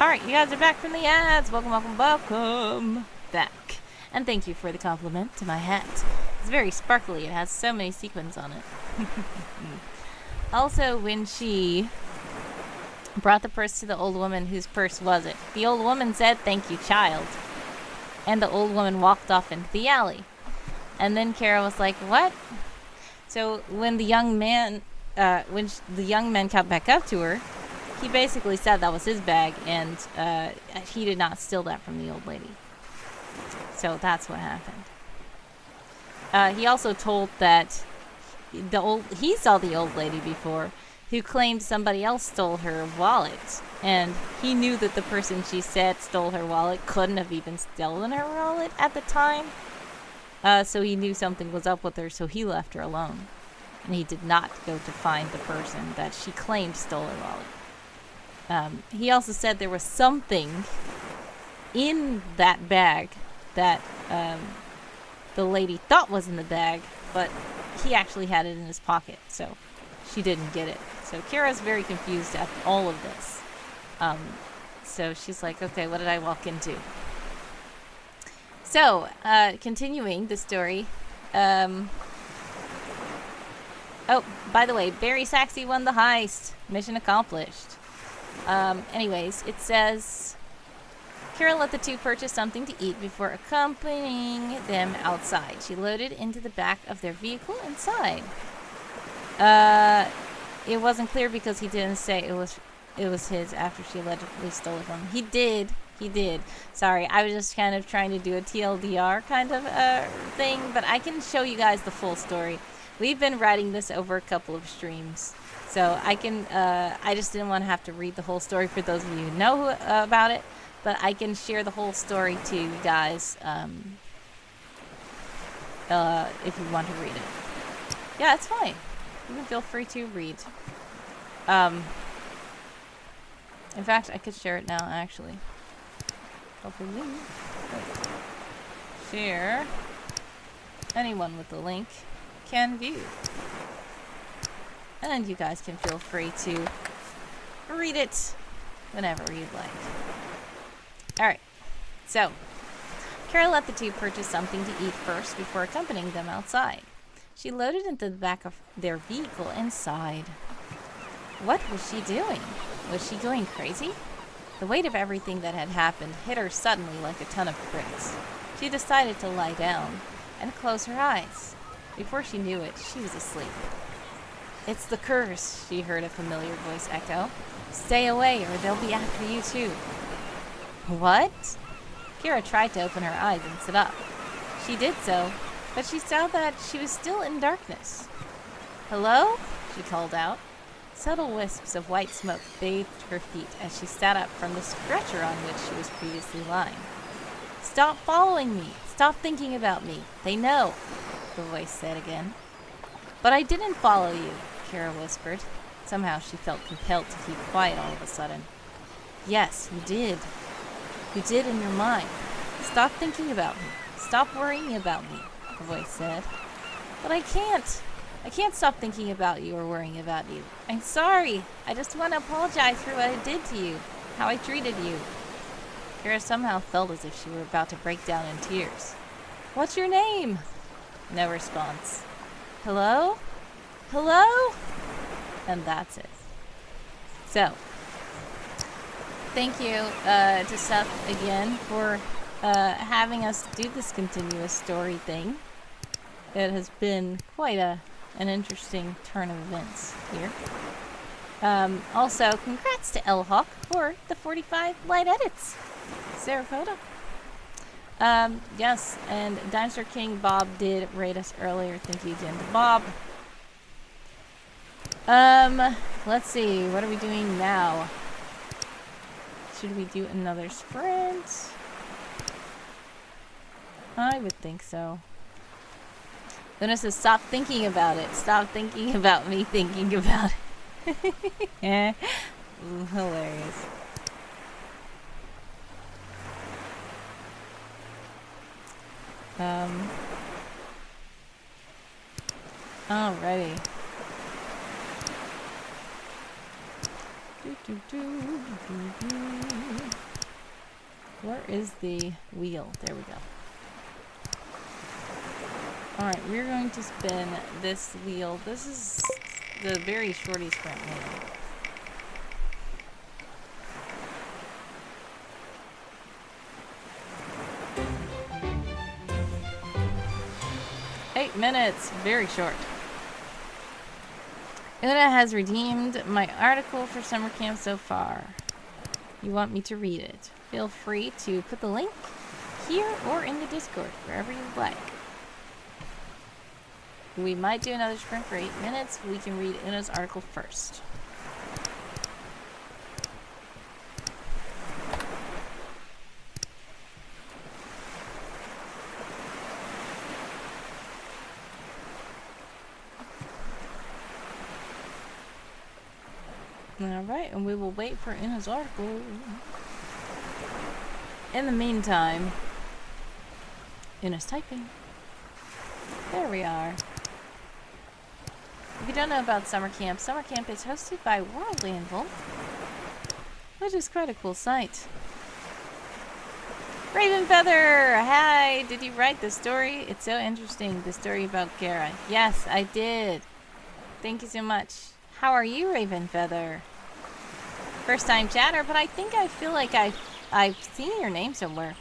Alright, you guys are back from the ads. Welcome, welcome, welcome back. And thank you for the compliment to my hat. It's very sparkly. It has so many sequins on it. Also, when she brought the purse to the old woman, whose purse was it? The old woman said, "Thank you, child." And the old woman walked off into the alley. And then Cara was like, "What?" So when the young man, the young man came back up to her, he basically said that was his bag, and he did not steal that from the old lady. So that's what happened. He also told that he saw the old lady before, who claimed somebody else stole her wallet, and he knew that the person she said stole her wallet couldn't have even stolen her wallet at the time. So he knew something was up with her, so he left her alone, and he did not go to find the person that she claimed stole her wallet. He also said there was something in that bag that the lady thought was in the bag, but he actually had it in his pocket, so she didn't get it. So Cara's very confused at all of this. So she's like, okay, what did I walk into? So, continuing the story. Oh, by the way, Barry Saxey won the heist. Mission accomplished. Anyways, it says, Cara let the two purchase something to eat before accompanying them outside. She loaded into the back of their vehicle inside. It wasn't clear because he didn't say it was his after she allegedly stole it from him. He did. He did. Sorry, I was just kind of trying to do a TLDR kind of thing, but I can show you guys the full story. We've been writing this over a couple of streams, so I can. I just didn't want to have to read the whole story for those of you who know about it, but I can share the whole story to you guys if you want to read it. Yeah, it's fine. You can feel free to read. In fact, I could share it now, actually. Hopefully. Wait. Share. Anyone with the link can view. And you guys can feel free to read it whenever you'd like. Alright. So, Cara let the two purchase something to eat first before accompanying them outside. She loaded into the back of their vehicle inside. What was she doing? Was she going crazy? The weight of everything that had happened hit her suddenly like a ton of bricks. She decided to lie down and close her eyes. Before she knew it, she was asleep. It's the curse, she heard a familiar voice echo. Stay away or they'll be after you too. What? Cara tried to open her eyes and sit up. She did so, but she saw that she was still in darkness. Hello? She called out. Subtle wisps of white smoke bathed her feet as she sat up from the stretcher on which she was previously lying. Stop following me. Stop thinking about me. They know, the voice said again. But I didn't follow you, Cara whispered. Somehow she felt compelled to keep quiet all of a sudden. Yes, you did. You did in your mind. Stop thinking about me. Stop worrying about me, the voice said. But I can't. I can't stop thinking about you or worrying about you. I'm sorry. I just want to apologize for what I did to you, how I treated you. Cara somehow felt as if she were about to break down in tears. What's your name? No response. Hello? Hello? And that's it. So, thank you to Seth again for having us do this continuous story thing. It has been quite an interesting turn of events here. Also, congrats to L-Hawk for the 45 light edits. Sarah Photo. Yes, and Dinosaur King Bob did raid us earlier. Thank you again to Bob. Let's see. What are we doing now? Should we do another sprint? I would think so. Luna says, stop thinking about it. Stop thinking about me thinking about it. Yeah. Ooh, hilarious. Alrighty. Where is the wheel? There we go. Alright, we're going to spin this wheel. This is the very shorty sprint wheel. 8 minutes. Very short. Una has redeemed my article for summer camp so far. You want me to read it? Feel free to put the link here or in the Discord, wherever you like. We might do another sprint for 8 minutes. We can read Una's article first. Alright, and we will wait for Una's article. In the meantime, Una's typing. There we are. If you don't know about summer camp is hosted by WorldAnvil, which is quite a cool site. Raven Feather! Hi! Did you write the story? It's so interesting, the story about Cara. Yes, I did. Thank you so much. How are you, Raven Feather? First time chatter, but I think I feel like I've seen your name somewhere.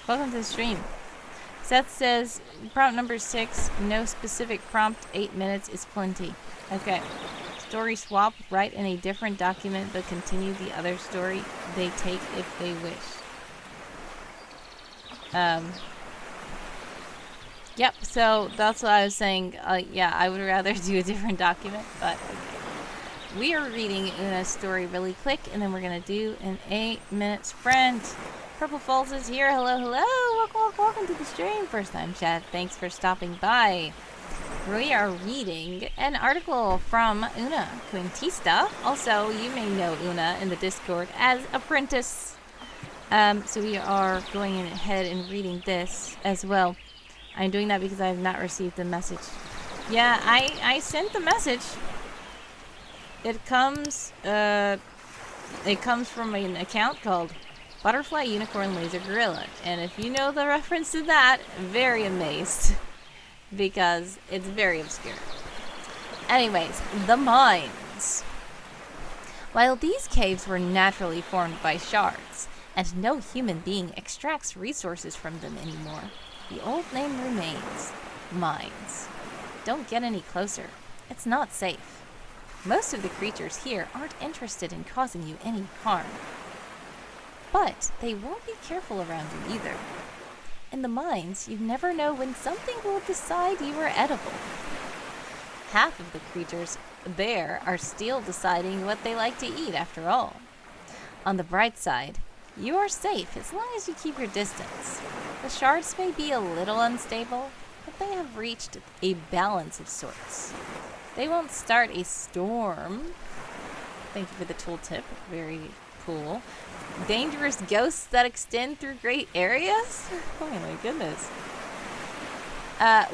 Welcome to the stream. Seth says, prompt number 6, no specific prompt, 8 minutes is plenty. Okay. Story swap, write in a different document, but continue the other story they take if they wish. Yep, so that's what I was saying. Yeah, I would rather do a different document, but okay. We are reading Una's story really quick, and then we're going to do an 8-minute sprint. Purple Falls is here. Hello, hello. Welcome to the stream. First time chat. Thanks for stopping by. We are reading an article from Una Quintista. Also, you may know Una in the Discord as Apprentice. So we are going ahead and reading this as well. I'm doing that because I have not received the message. Yeah, I sent the message. It comes from an account called Butterfly Unicorn Laser Gorilla. And if you know the reference to that, very amazed. Because it's very obscure. Anyways, the mines. While these caves were naturally formed by shards, and no human being extracts resources from them anymore, the old name remains, mines. Don't get any closer. It's not safe. Most of the creatures here aren't interested in causing you any harm. But they won't be careful around you either. In the mines, you never know when something will decide you are edible. Half of the creatures there are still deciding what they like to eat after all. On the bright side, you are safe as long as you keep your distance. The shards may be a little unstable, but they have reached a balance of sorts. They won't start a storm. Thank you for the tooltip. Very cool. Dangerous ghosts that extend through great areas? Oh my goodness.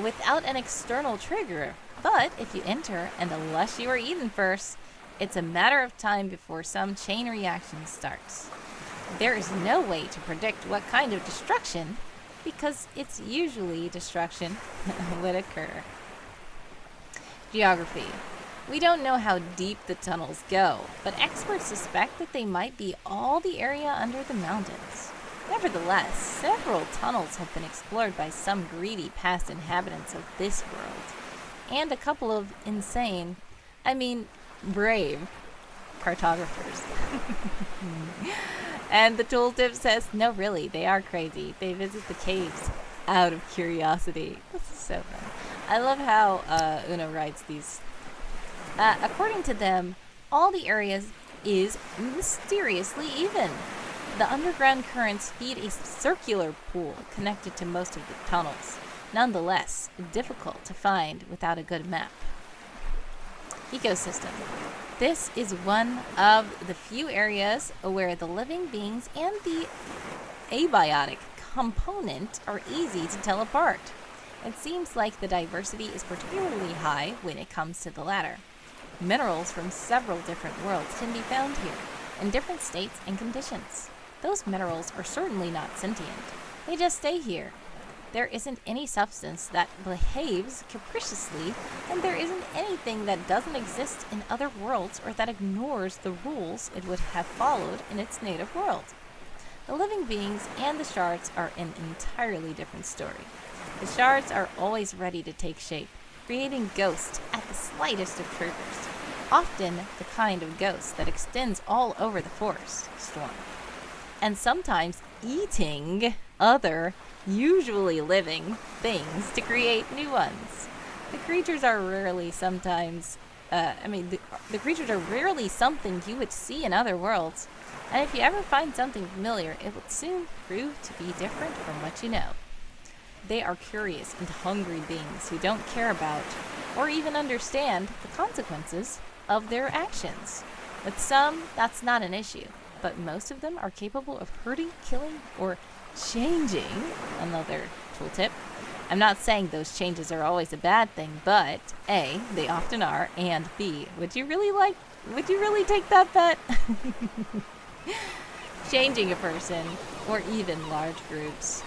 Without an external trigger. But if you enter, and unless you are eaten first, it's a matter of time before some chain reaction starts. There is no way to predict what kind of destruction, because it's usually destruction would occur. Geography. We don't know how deep the tunnels go, but experts suspect that they might be all the area under the mountains. Nevertheless, several tunnels have been explored by some greedy past inhabitants of this world, and a couple of insane, brave cartographers. And the tooltip says, no really, they are crazy. They visit the caves out of curiosity. This is so fun. I love how Una writes these. According to them, all the areas is mysteriously even. The underground currents feed a circular pool connected to most of the tunnels. Nonetheless, difficult to find without a good map. Ecosystem. This is one of the few areas where the living beings and the abiotic component are easy to tell apart. It seems like the diversity is particularly high when it comes to the latter. Minerals from several different worlds can be found here, in different states and conditions. Those minerals are certainly not sentient. They just stay here. There isn't any substance that behaves capriciously, and there isn't anything that doesn't exist in other worlds or that ignores the rules it would have followed in its native world. The living beings and the shards are an entirely different story. The shards are always ready to take shape, creating ghosts at the slightest of triggers, often the kind of ghost that extends all over the forest storm, and sometimes eating other, usually living, things to create new ones. The creatures are rarely the creatures are rarely something you would see in other worlds, and if you ever find something familiar, it will soon prove to be different from what you know. They are curious and hungry beings who don't care about or even understand the consequences of their actions. With some, that's not an issue, but most of them are capable of hurting, killing, or changing. Another tooltip. I'm not saying those changes are always a bad thing, but A, they often are, and B, would you really take that bet? Changing a person, or even large groups.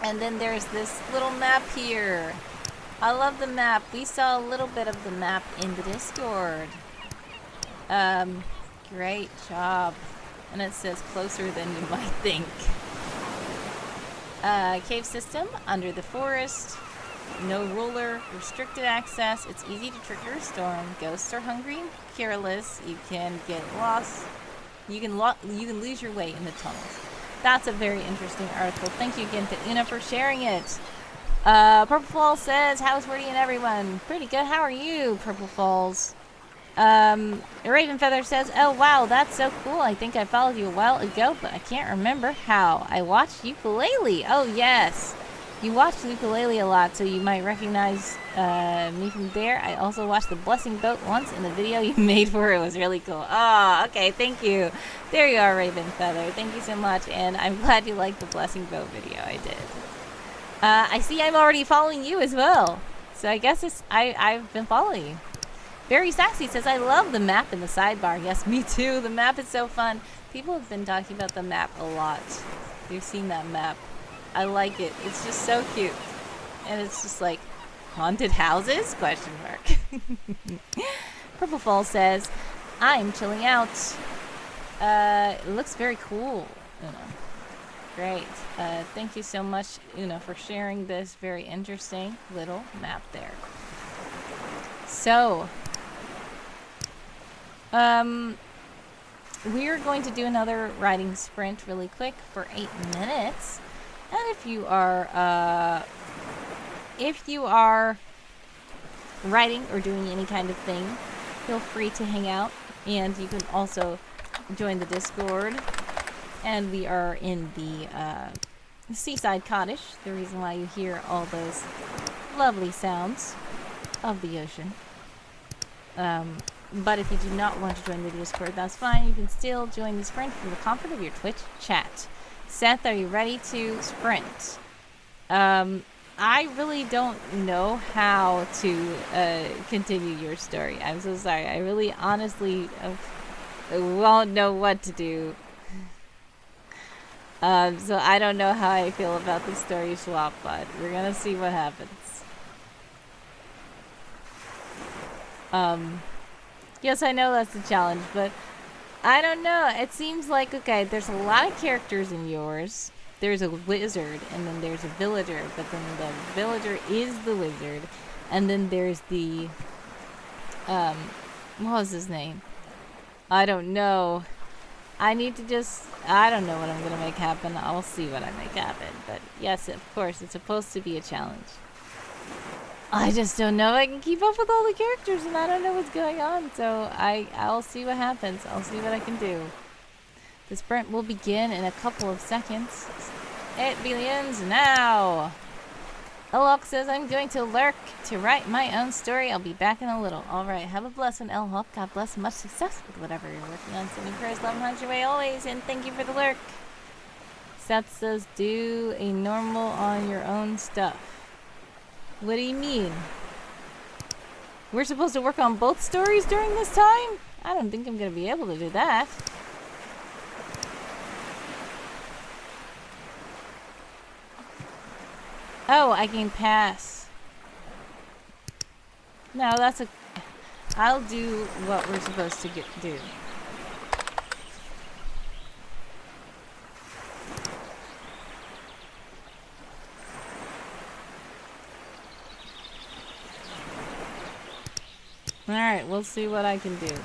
And then there's this little map here. I love the map. We saw a little bit of the map in the Discord. Great job. And it says closer than you might think. Cave system, under the forest. No ruler, restricted access. It's easy to trigger a storm. Ghosts are hungry and careless. You can get lost. You can lose your way in the tunnels. That's a very interesting article. Thank you again to Una for sharing it. Purple Falls says, how's Wordy and everyone? Pretty good. How are you, Purple Falls? Raven Feather says, oh wow, that's so cool. I think I followed you a while ago, but I can't remember how. I watched Ukulele. Oh yes. You watched Ukulele a lot, so you might recognize me from there. I also watched the Blessing Boat once in the video you made for it. It was really cool. Oh, okay, thank you. There you are, Raven Feather. Thank you so much, and I'm glad you liked the Blessing Boat video I did. I see I'm already following you as well. So I guess I've been following you. Very Sassy says, I love the map in the sidebar. Yes, me too. The map is so fun. People have been talking about the map a lot. You've seen that map. I like it. It's just so cute. And it's just like, haunted houses? Question mark. Purple Fall says, I'm chilling out. It looks very cool. Una. Great. Thank you so much, Una, for sharing this very interesting little map there. So, we're going to do another riding sprint really quick for 8 minutes. And if you are writing or doing any kind of thing, feel free to hang out, and you can also join the Discord. And we are in the seaside cottage, the reason why you hear all those lovely sounds of the ocean. But if you do not want to join the Discord, that's fine. You can still join the sprint from the comfort of your Twitch chat. Seth, are you ready to sprint? I really don't know how to continue your story. I'm so sorry. I really honestly won't know what to do. So I don't know how I feel about the story swap, but we're gonna see what happens. Yes, I know that's the challenge, but I don't know. It seems like, okay, there's a lot of characters in yours. There's a wizard, and then there's a villager, but then the villager is the wizard, and then there's the, what was his name? I don't know. I need to just, I don't know what I'm gonna make happen. I'll see what I make happen, but yes, of course, it's supposed to be a challenge. I just don't know if I can keep up with all the characters, and I don't know what's going on, so I'll see what happens. I'll see what I can do. The sprint will begin in a couple of seconds. It begins now! Elhawk says, I'm going to lurk to write my own story. I'll be back in a little. Alright, have a blessed one, Elhawk. God bless and much success with whatever you're working on. Sending prayers, love, and hugs your way always, and thank you for the lurk. Seth says, do a normal on your own stuff. What do you mean? We're supposed to work on both stories during this time? I don't think I'm going to be able to do that. Oh, I can pass. No, that's a... I'll do what we're supposed to do. Alright, we'll see what I can do.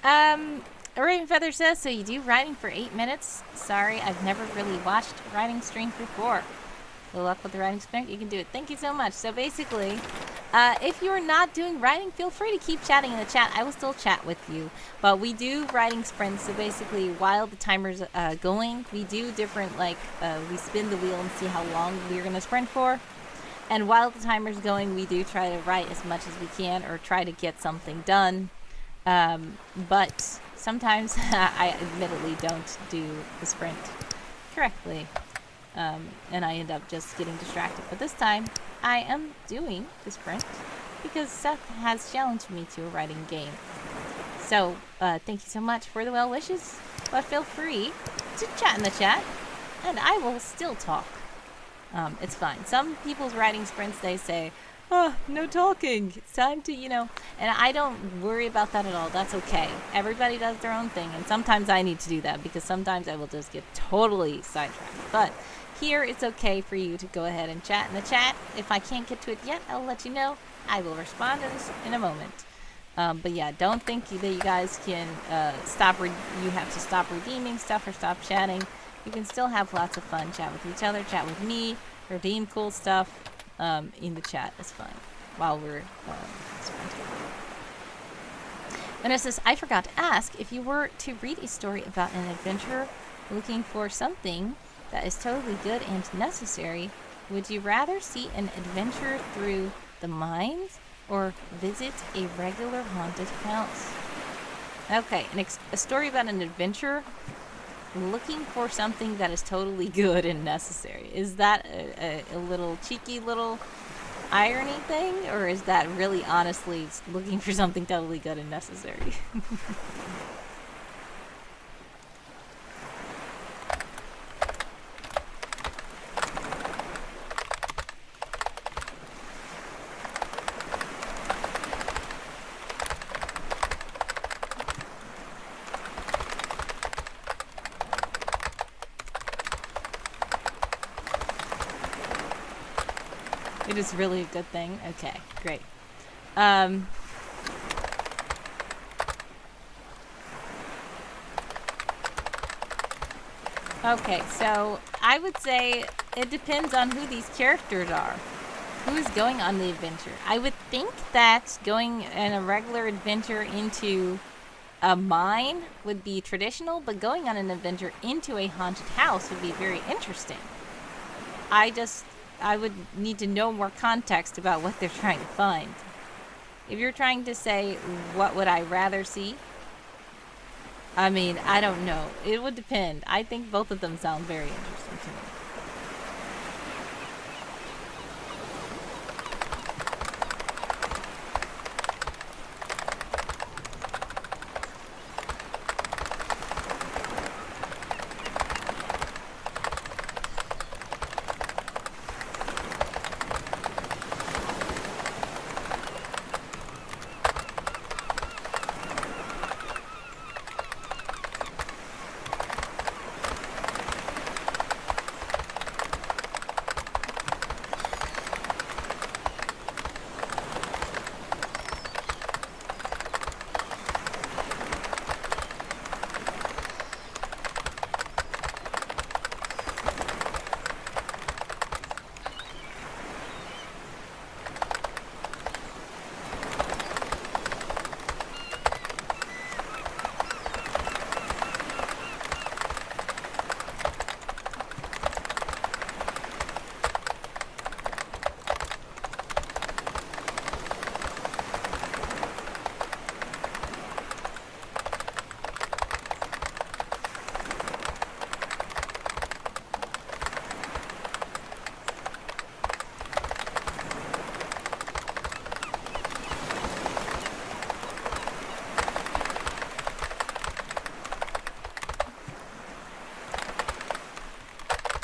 Raven Feather says, so you do writing for 8 minutes? Sorry, I've never really watched writing streams before. Good luck with the writing sprint. You can do it. Thank you so much. So basically, if you're not doing writing, feel free to keep chatting in the chat. I will still chat with you. But we do writing sprints. So basically, while the timer's going, we do different, like, we spin the wheel and see how long we're going to sprint for. And while the timer's going, we do try to write as much as we can or try to get something done. But sometimes I admittedly don't do the sprint correctly. And I end up just getting distracted. But this time, I am doing the sprint because Seth has challenged me to a writing game. So, thank you so much for the well wishes. But feel free to chat in the chat, and I will still talk. It's fine. Some people's writing sprints, they say, oh, no talking. It's time to, and I don't worry about that at all. That's okay. Everybody does their own thing, and sometimes I need to do that because sometimes I will just get totally sidetracked. But here, it's okay for you to go ahead and chat in the chat. If I can't get to it yet, I'll let you know. I will respond to this in a moment. But yeah, don't think that you guys can you have to stop redeeming stuff or stop chatting. You can still have lots of fun. Chat with each other, chat with me, redeem cool stuff in the chat. It's fine while we're sprinting. And it says, I forgot to ask, if you were to read a story about an adventurer looking for something that is totally good and necessary, would you rather see an adventure through the mines or visit a regular haunted house? Okay, a story about an adventurer looking for something that is totally good and necessary. Is that a little cheeky little irony thing, or is that really honestly looking for something totally good and necessary? It is really a good thing. Okay, great. Okay, so I would say it depends on who these characters are. Who's going on the adventure? I would think that going on a regular adventure into a mine would be traditional, but going on an adventure into a haunted house would be very interesting. I would need to know more context about what they're trying to find. If you're trying to say, what would I rather see? I mean, I don't know. It would depend. I think both of them sound very interesting to me.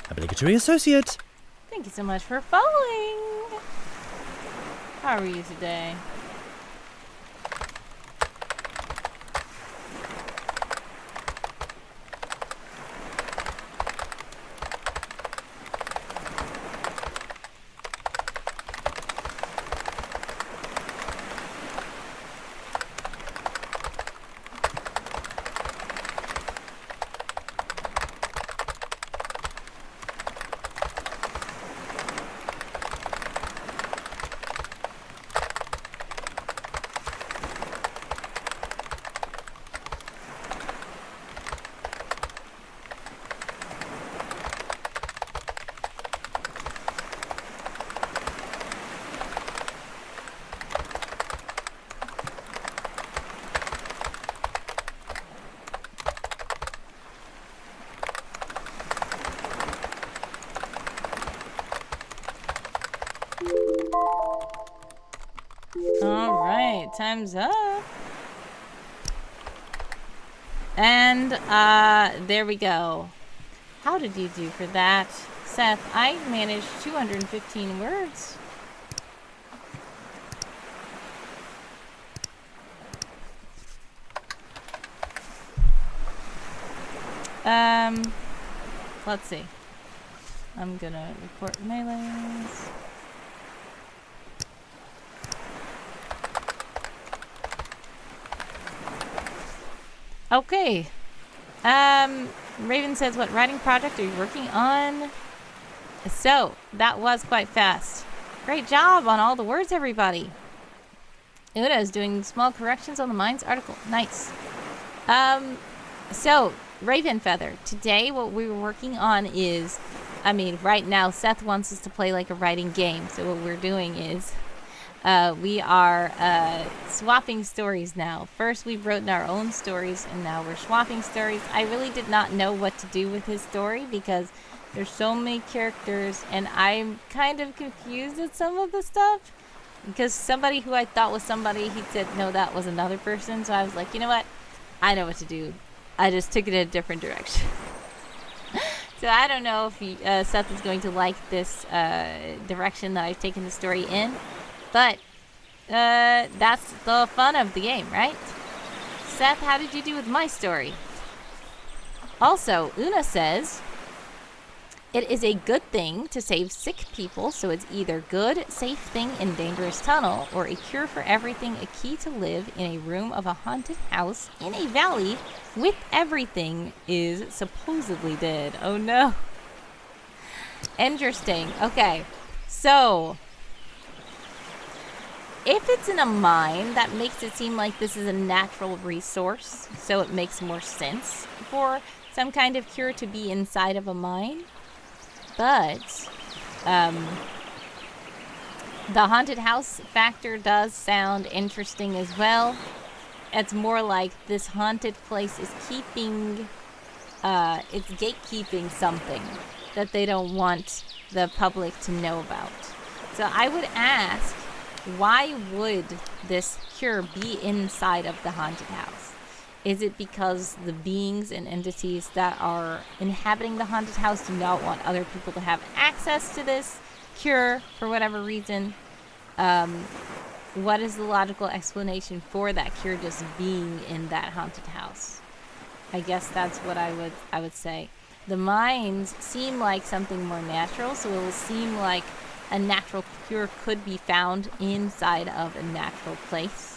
Obligatory associate. Thank you so much for following. How are you today? All right, time's up. And there we go. How did you do for that, Seth? I managed 215 words. Let's see. I'm gonna report melees. Okay. Raven says, what writing project are you working on? So, that was quite fast. Great job on all the words, everybody. Una is doing small corrections on the Minds article. Nice. So, Raven Feather, today what we were working on is, right now Seth wants us to play like a writing game. So what we're doing is, we are swapping stories now. First we wrote our own stories and now we're swapping stories. I really did not know what to do with his story because there's so many characters and I'm kind of confused at some of the stuff. Because somebody who I thought was somebody, he said, no, that was another person. So I was like, you know what? I know what to do. I just took it in a different direction. So I don't know if Seth is going to like this direction that I've taken the story in. But that's the fun of the game, right? Seth, how did you do with my story? Also, Una says, it is a good thing to save sick people, so it's either good, safe thing in dangerous tunnel, or a cure for everything, a key to live in a room of a haunted house in a valley with everything is supposedly dead. Oh no. Interesting. Okay, so if it's in a mine, that makes it seem like this is a natural resource, so it makes more sense for some kind of cure to be inside of a mine. But the haunted house factor does sound interesting as well. It's more like this haunted place is keeping, it's gatekeeping something that they don't want the public to know about. So I would ask, why would this cure be inside of the haunted house? Is it because the beings and entities that are inhabiting the haunted house do not want other people to have access to this cure for whatever reason? What is the logical explanation for that cure just being in that haunted house? I guess that's what I would say. The mines seem like something more natural, so it will seem like a natural cure could be found inside of a natural place.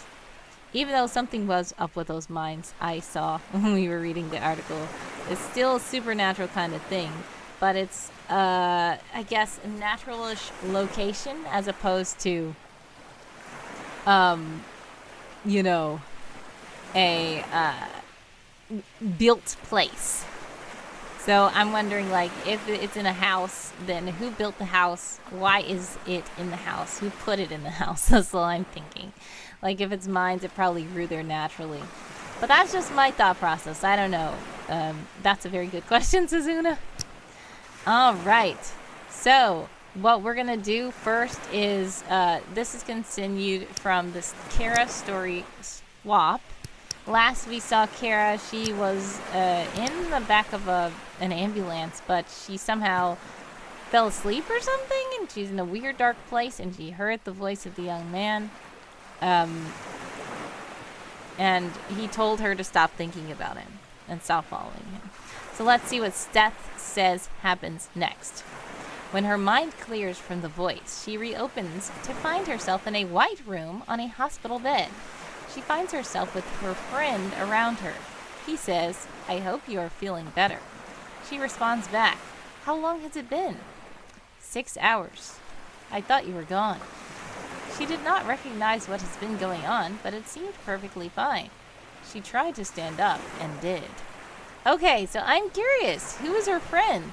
Even though something was up with those mines, I saw when we were reading the article. It's still a supernatural kind of thing, but it's, I guess, a naturalish location as opposed to, you know, a built place. So I'm wondering, like, if it's in a house, then who built the house? Why is it in the house? Who put it in the house? That's all I'm thinking. Like, if it's mines, it probably grew there naturally. But that's just my thought process. I don't know. That's a very good question, Suzuna. All right. So, what we're going to do first is, this is continued from this Cara Story swap. Last we saw Cara, she was in the back of an ambulance, but she somehow fell asleep or something, and she's in a weird dark place, and she heard the voice of the young man. And he told her to stop thinking about him and stop following him. So let's see what Seth says happens next. When her mind clears from the voice, she reopens to find herself in a white room on a hospital bed. She finds herself with her friend around her. He says, "I hope you are feeling better." She responds back, "How long has it been?" 6 hours. "I thought you were gone." She did not recognize what has been going on, but it seemed perfectly fine. She tried to stand up and did. Okay, so I'm curious. Who is her friend?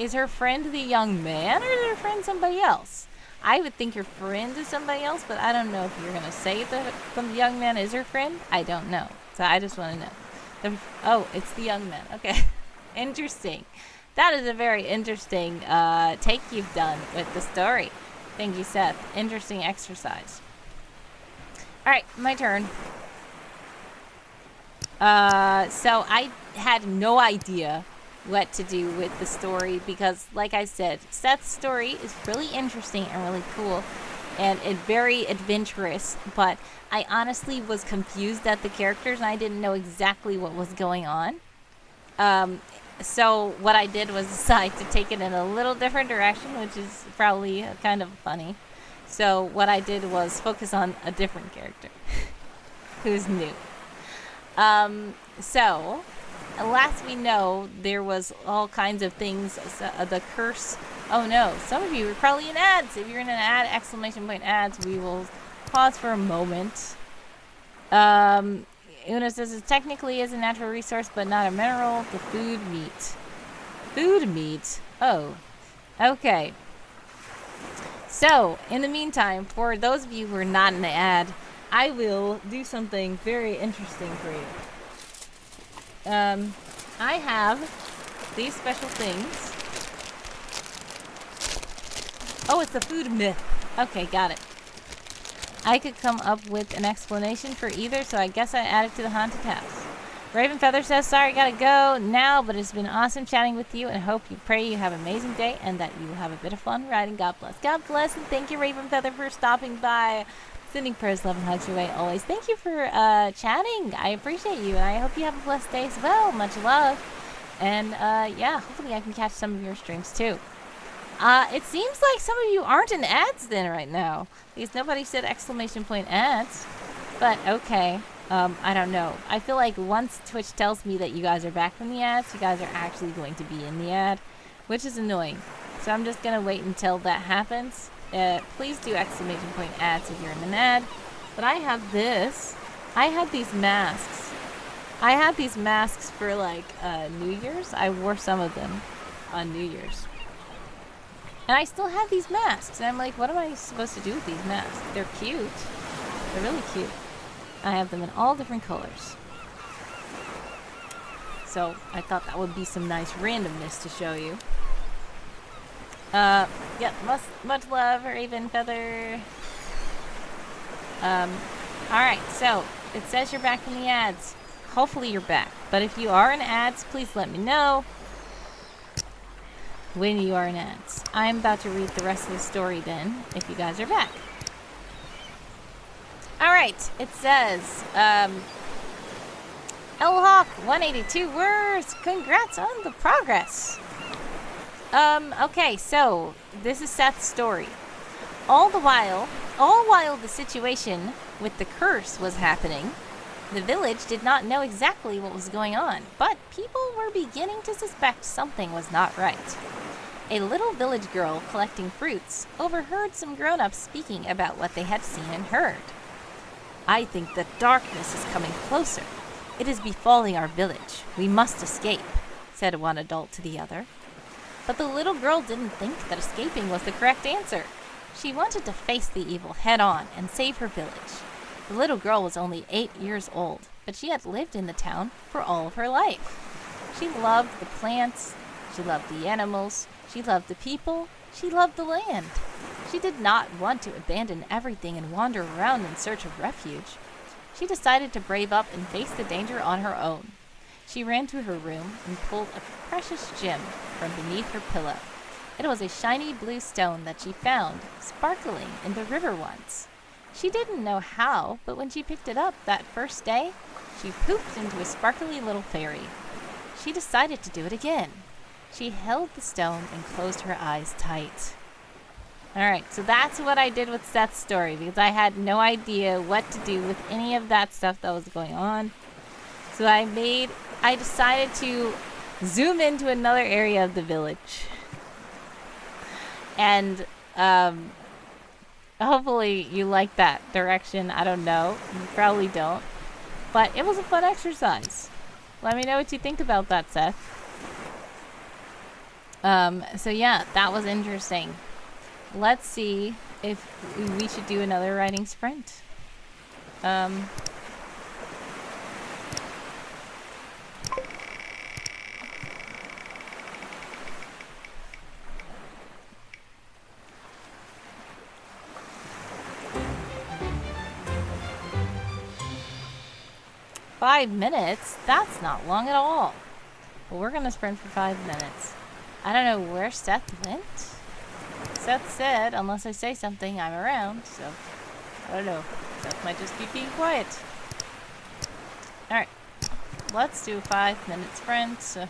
Is her friend the young man or is her friend somebody else? I would think your friend is somebody else, but I don't know if you're going to say that the young man is her friend. I don't know. So I just want to know. Oh, it's the young man. Okay. Interesting. That is a very interesting take you've done with the story. Thank you, Seth. Interesting exercise. Alright, my turn. So I had no idea what to do with the story because, like I said, Seth's story is really interesting and really cool and very adventurous, but I honestly was confused at the characters and I didn't know exactly what was going on. So what I did was decide to take it in a little different direction, which is probably kind of funny. So what I did was focus on a different character who's new. So last we know, there was all kinds of things. The curse. Oh no, some of you are probably in ads. If you're in an ad, exclamation point ads, we will pause for a moment. Una says it technically is a natural resource, but not a mineral. The food meat. Food meat. Oh, okay. So, in the meantime, for those of you who are not in the ad, I will do something very interesting for you. I have these special things. Oh, it's a food myth. Okay, got it. I could come up with an explanation for either, so I guess I added to the haunted house. Raven Feather says, sorry, gotta go now, but it's been awesome chatting with you, and pray you have an amazing day, and that you will have a bit of fun riding. God bless. God bless, and thank you, Raven Feather, for stopping by. Sending prayers, love, and hugs your way always. Thank you for chatting. I appreciate you, and I hope you have a blessed day as well. Much love. And yeah, hopefully I can catch some of your streams too. It seems like some of you aren't in ads then right now, because nobody said exclamation point ads. But okay, I don't know. I feel like once Twitch tells me that you guys are back from the ads, you guys are actually going to be in the ad, which is annoying. So I'm just gonna wait until that happens. Please do exclamation point ads if you're in an ad. But I have this. I had these masks. I had these masks for like New Year's. I wore some of them on New Year's. And I still have these masks. And I'm like, what am I supposed to do with these masks? They're cute. They're really cute. I have them in all different colors. So I thought that would be some nice randomness to show you. Yeah, much love, Raven Feather. Alright, so it says you're back from the ads. Hopefully you're back. But if you are in ads, please let me know when you are in ads. I'm about to read the rest of the story then, if you guys are back. Alright, it says, L-Hawk, 182 words. Congrats on the progress. Okay, so this is Seth's story. All while the situation with the curse was happening, the village did not know exactly what was going on, but people were beginning to suspect something was not right. A little village girl collecting fruits overheard some grown-ups speaking about what they had seen and heard. I think the darkness is coming closer. It is befalling our village. We must escape, said one adult to the other. But the little girl didn't think that escaping was the correct answer. She wanted to face the evil head-on and save her village. The little girl was only 8 years old, but she had lived in the town for all of her life. She loved the plants, she loved the animals, she loved the people, she loved the land. She did not want to abandon everything and wander around in search of refuge. She decided to brave up and face the danger on her own. She ran to her room and pulled a precious gem from beneath her pillow. It was a shiny blue stone that she found, sparkling in the river once. She didn't know how, but when she picked it up that first day, she pooped into a sparkly little fairy. She decided to do it again. She held the stone and closed her eyes tight. Alright, so that's what I did with Seth's story, because I had no idea what to do with any of that stuff that was going on. So I decided to zoom into another area of the village. And hopefully you like that direction. I don't know. You probably don't. But it was a fun exercise. Let me know what you think about that, Seth. So yeah, that was interesting. Let's see if we should do another writing sprint. 5 minutes? That's not long at all. But we're gonna sprint for 5 minutes. I don't know where Seth went. Seth said, unless I say something, I'm around, so I don't know. Seth might just be being quiet. Alright. Let's do a 5-minute sprint.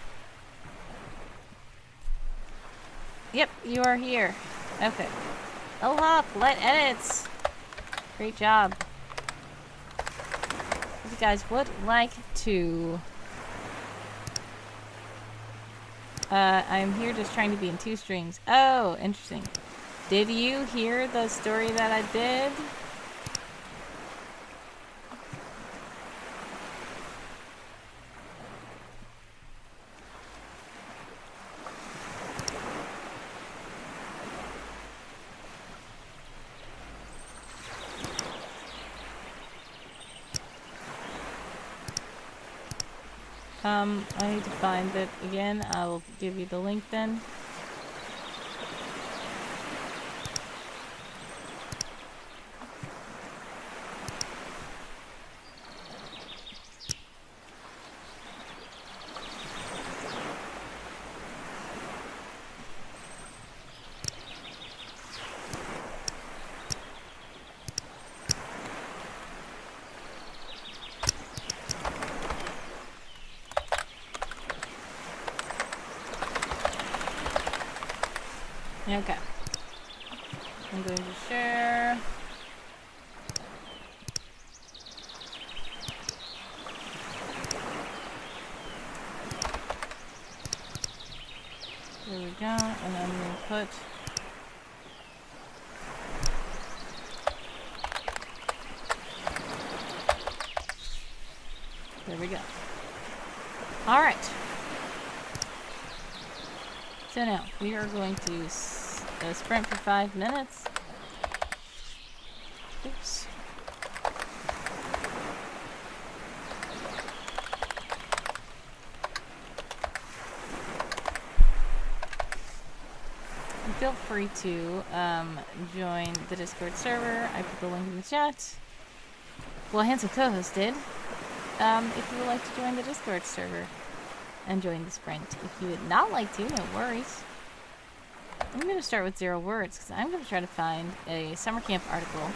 Yep, you are here. Okay. Oh, hop, let edits. Great job. If you guys would like to... I'm here just trying to be in 2 streams. Oh, interesting. Did you hear the story that I did? I need to find it again. I will give you the link then. Okay. I'm going to share. There we go. And then we'll put there we go. All right. So now we are going to sprint for 5 minutes. Oops. And feel free to join the Discord server. I put the link in the chat. Well, Handsome Co-host did. If you would like to join the Discord server and join the sprint. If you would not like to, no worries. I'm going to start with 0 words because I'm going to try to find a summer camp article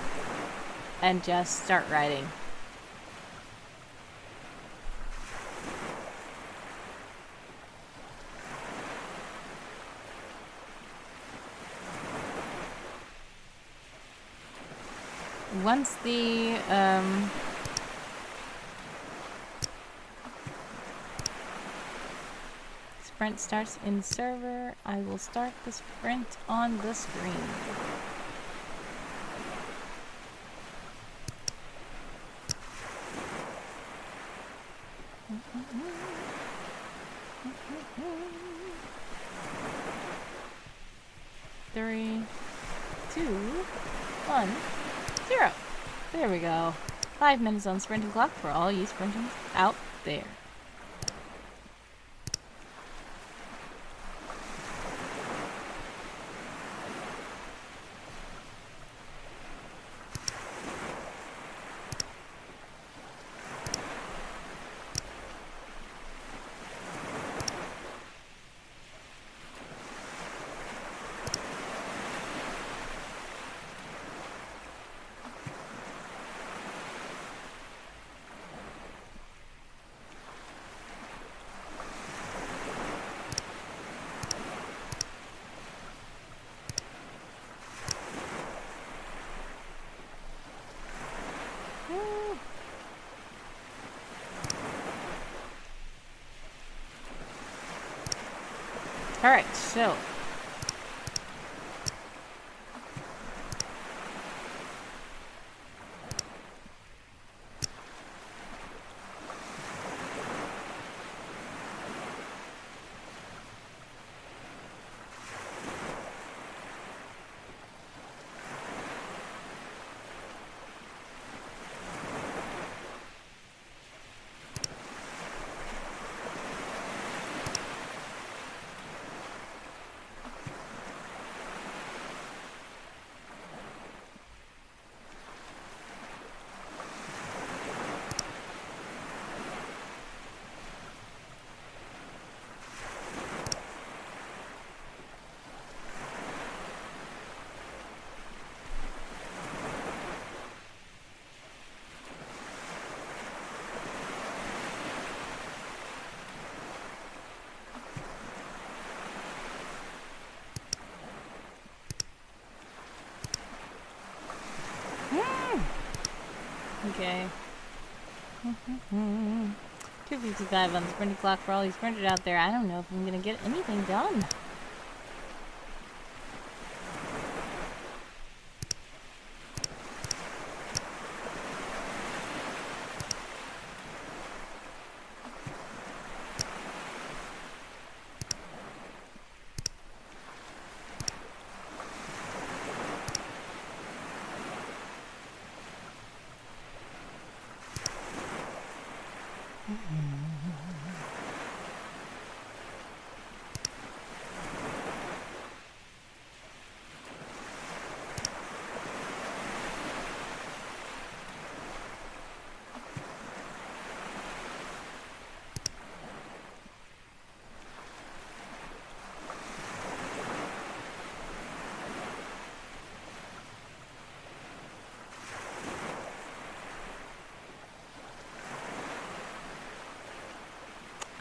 and just start writing. Once the sprint starts in the server, I will start the sprint on the screen. Three, 2, 1, 0. There we go. 5 minutes on sprinting clock for all you sprinters out there. Alright, so Okay. 2:55 on the sprinting clock for all you sprinters out there. I don't know if I'm gonna get anything done.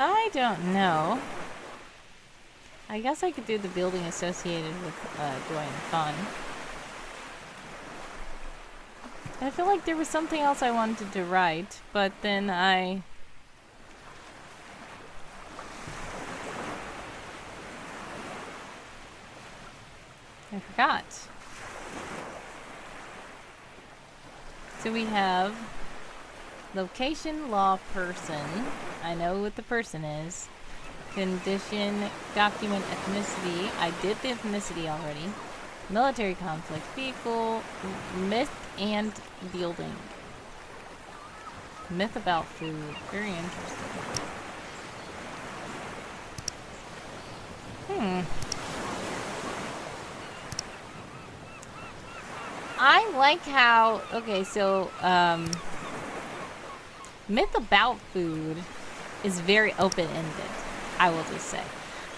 I don't know. I guess I could do the building associated with joy and fun. I feel like there was something else I wanted to write, but then I forgot. So we have location, law, person. I know what the person is. Condition, document, ethnicity. I did the ethnicity already. Military conflict, vehicle, myth, and building. Myth about food. Very interesting. I like how... Okay, so, myth about food is very open-ended, I will just say.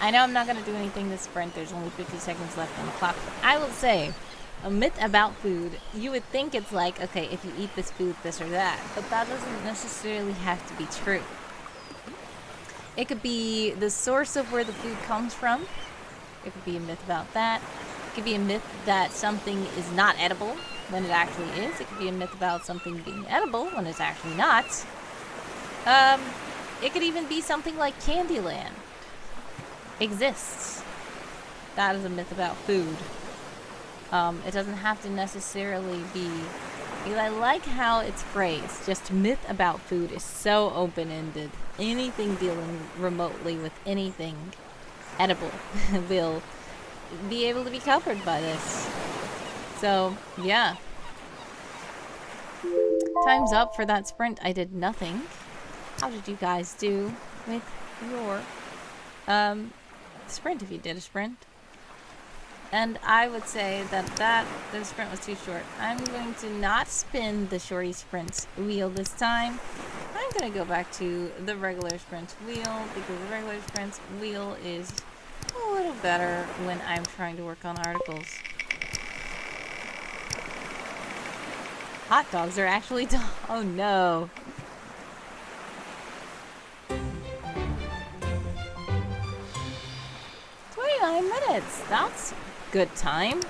I know I'm not going to do anything this sprint. There's only 50 seconds left on the clock. But I will say, a myth about food, you would think it's like, okay, if you eat this food, this or that. But that doesn't necessarily have to be true. It could be the source of where the food comes from. It could be a myth about that. It could be a myth that something is not edible when it actually is. It could be a myth about something being edible when it's actually not. It could even be something like Candyland exists. That is a myth about food. It doesn't have to necessarily be... Because I like how it's phrased. Just myth about food is so open-ended. Anything dealing remotely with anything edible will be able to be covered by this. So, yeah. Time's up for that sprint. I did nothing. How did you guys do with your sprint, if you did a sprint? And I would say that the sprint was too short. I'm going to not spin the shorty sprint wheel this time. I'm going to go back to the regular sprint wheel because the regular sprint wheel is a little better when I'm trying to work on articles. Hot dogs are actually oh no. Minutes. That's good time.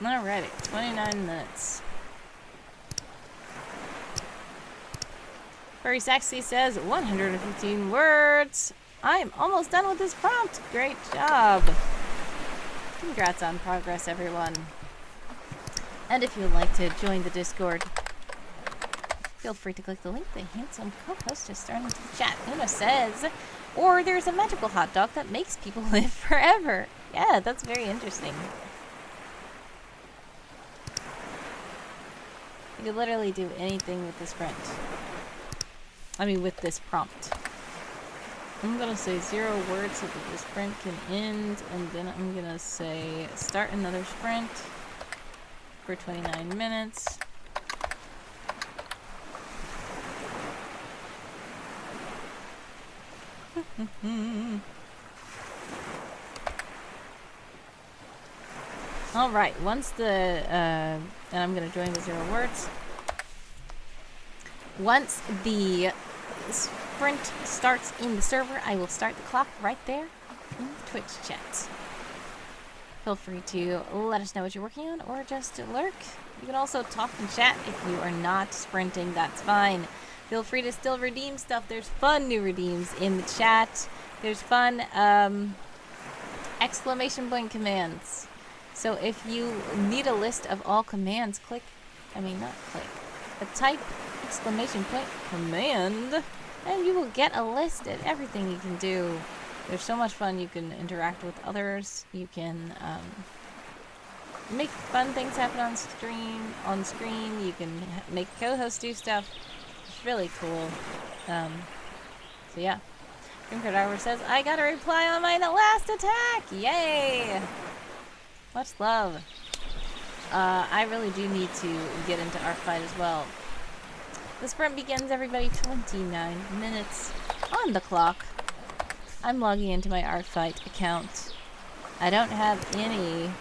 Alrighty, 29 minutes. Very Sexy says 115 words. I'm almost done with this prompt. Great job. Congrats on progress, everyone. And if you'd like to join the Discord, feel free to click the link. The handsome co-host just started into the chat. Una says, or there's a magical hot dog that makes people live forever. Yeah, that's very interesting. You could literally do anything with this sprint. I mean, with this prompt. I'm gonna say 0 words so that the sprint can end, and then I'm gonna say start another sprint for 29 minutes. All right, once the and I'm gonna join the 0 words. Once the sprint starts in the server, I will start the clock right there in the Twitch chat. feel free to let us know what you're working on or just lurk. You can also talk and chat if you are not sprinting. That's fine. Feel free to still redeem stuff. There's fun new redeems in the chat. There's fun exclamation point commands. So if you need a list of all commands, type exclamation point command, and you will get a list of everything you can do. There's so much fun. You can interact with others. You can make fun things happen on screen. You can make co-hosts do stuff. It's really cool. So yeah. Dreamcard says, I got a reply on my last attack! Yay! Much love. I really do need to get into ArtFight as well. The sprint begins, everybody. 29 minutes on the clock. I'm logging into my ArtFight account. I don't have any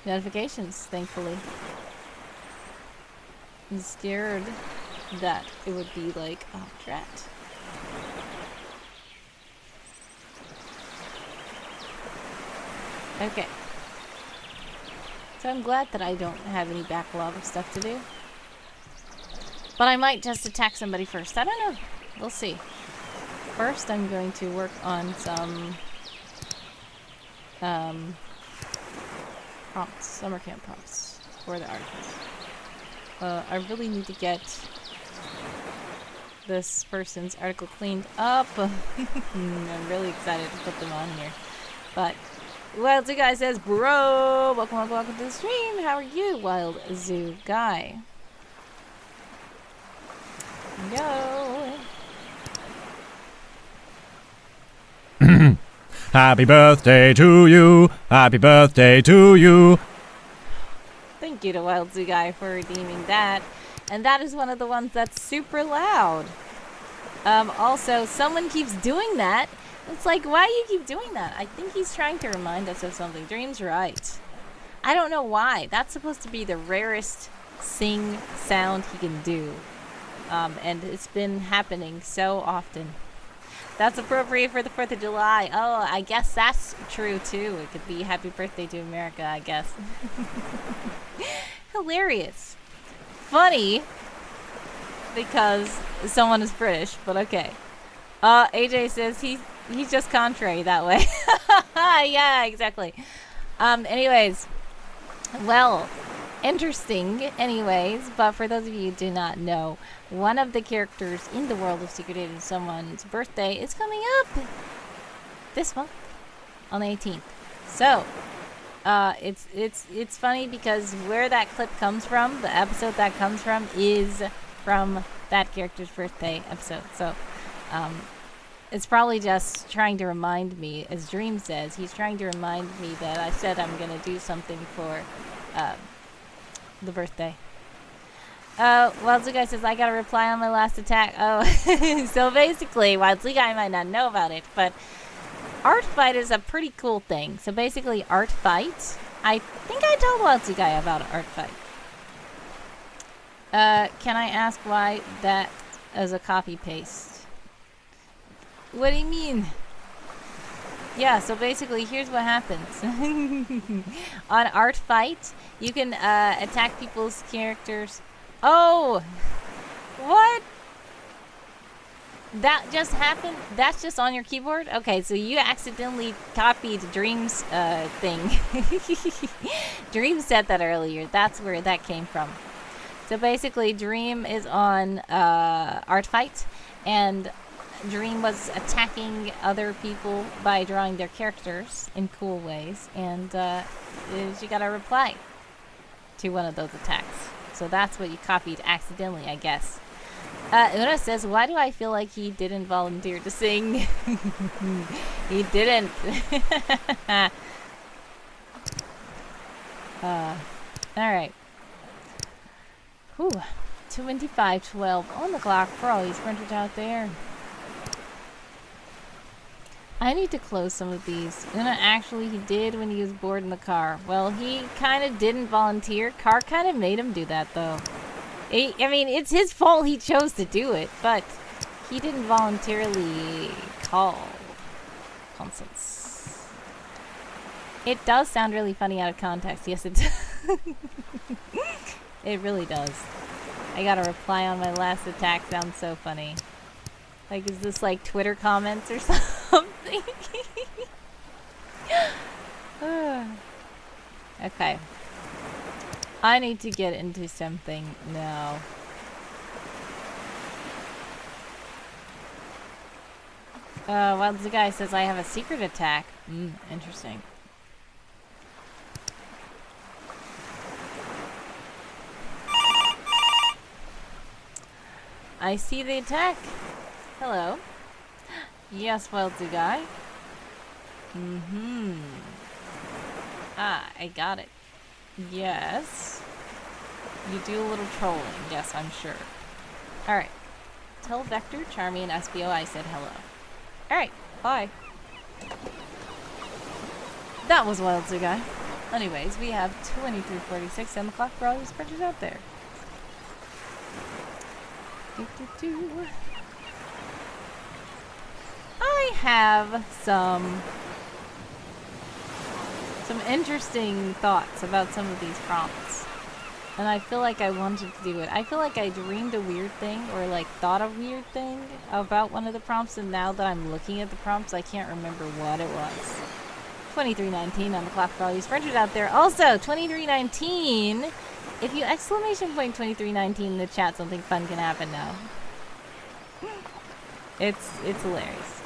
notifications, thankfully. I'm scared that it would be like, oh, drat. Okay. So I'm glad that I don't have any backlog of stuff to do. But I might just attack somebody first. I don't know. We'll see. First, I'm going to work on some prompts, summer camp prompts for the articles. I really need to get this person's article cleaned up. I'm really excited to put them on here. But Wild Zoo Guy says, bro, welcome to the stream. How are you, Wild Zoo Guy? Yo. Happy birthday to you. Happy birthday to you. Thank you to Wild Zoo Guy for redeeming that. And that is one of the ones that's super loud. Also, someone keeps doing that. It's like, why do you keep doing that? I think he's trying to remind us of something. Dream's right. I don't know why. That's supposed to be the rarest sing sound he can do. And it's been happening so often. That's appropriate for the 4th of July. Oh, I guess that's true, too. It could be Happy Birthday to America, I guess. Hilarious. Funny. Because someone is British, but okay. AJ says he's just contrary that way. Yeah, exactly. Anyways. Well, interesting anyways, but for those of you who do not know, one of the characters in the world of Secret Agent Someone's birthday is coming up this month on the 18th. So, it's funny because where that clip comes from, the episode that comes from, is from that character's birthday episode. So, it's probably just trying to remind me, as Dream says, he's trying to remind me that I said I'm gonna do something for the birthday. Wild Zoo Guy says, I got a reply on my last attack. Oh, so basically, Wild Zoo Guy might not know about it, but ArtFight is a pretty cool thing. So basically, ArtFight, I think I told Wild Zoo Guy about ArtFight. Can I ask why that is a copy-paste? What do you mean? Yeah, so basically, here's what happens. On ArtFight, you can attack people's characters. Oh! What? That just happened? That's just on your keyboard? Okay, so you accidentally copied Dream's thing. Dream said that earlier. That's where that came from. So basically, Dream is on ArtFight, and Dream was attacking other people by drawing their characters in cool ways, and she got a reply to one of those attacks. So that's what you copied accidentally, I guess. Una says, why do I feel like he didn't volunteer to sing? He didn't. Alright. Whew. 25:12 on the clock for all these printers out there. I need to close some of these. Actually, he did when he was bored in the car. Well, he kind of didn't volunteer. Car kind of made him do that, though. I mean, it's his fault he chose to do it, but he didn't voluntarily call. Nonsense. It does sound really funny out of context. Yes, it does. It really does. I got a reply on my last attack. Sounds so funny. Like, is this like Twitter comments or something? Okay. I need to get into something now. Well, the guy says I have a secret attack. Interesting. I see the attack. Hello. Yes, well, the guy. Ah, I got it. Yes. You do a little trolling. Yes, I'm sure. Alright. Tell Vector, Charmy, and SBO I said hello. Alright, bye. That was Wild Zoo Guy. Anyways, we have 23:46 and the clock for all these printers out there. I have some interesting thoughts about some of these prompts. And I feel like I wanted to do it. I feel like I dreamed a weird thing or like thought a weird thing about one of the prompts, and now that I'm looking at the prompts, I can't remember what it was. 2319 on the clock for all you sprinters out there. Also, 2319, if you exclamation point 2319 in the chat, something fun can happen now. It's hilarious.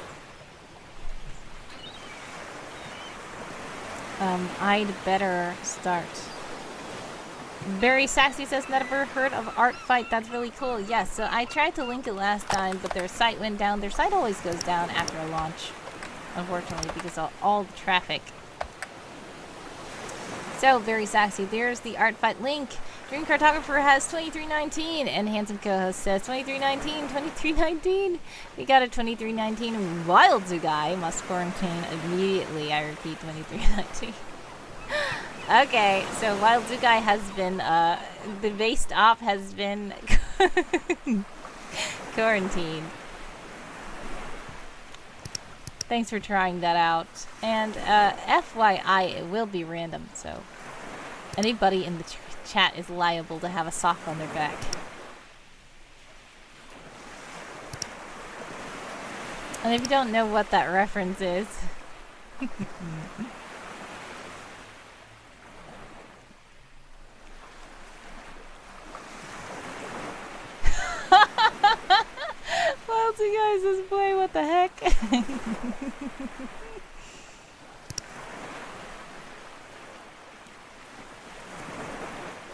I'd better start. Very Sassy says, never heard of ArtFight. That's really cool. Yes, so I tried to link it last time, but their site went down. Their site always goes down after a launch, unfortunately, because of all the traffic. So, Very Sassy, there's the ArtFight link. Dream Cartographer has 2319, and Handsome Co-host says 2319, 2319. We got a 2319 Wild Zoo Guy. Must quarantine immediately. I repeat, 2319. Okay, so Wild Zoo Guy has been, the based op has been quarantined. Thanks for trying that out. And, FYI, it will be random, so anybody in the chat is liable to have a sock on their back. And if you don't know what that reference is... Wild Zoo Guys is boy, what the heck?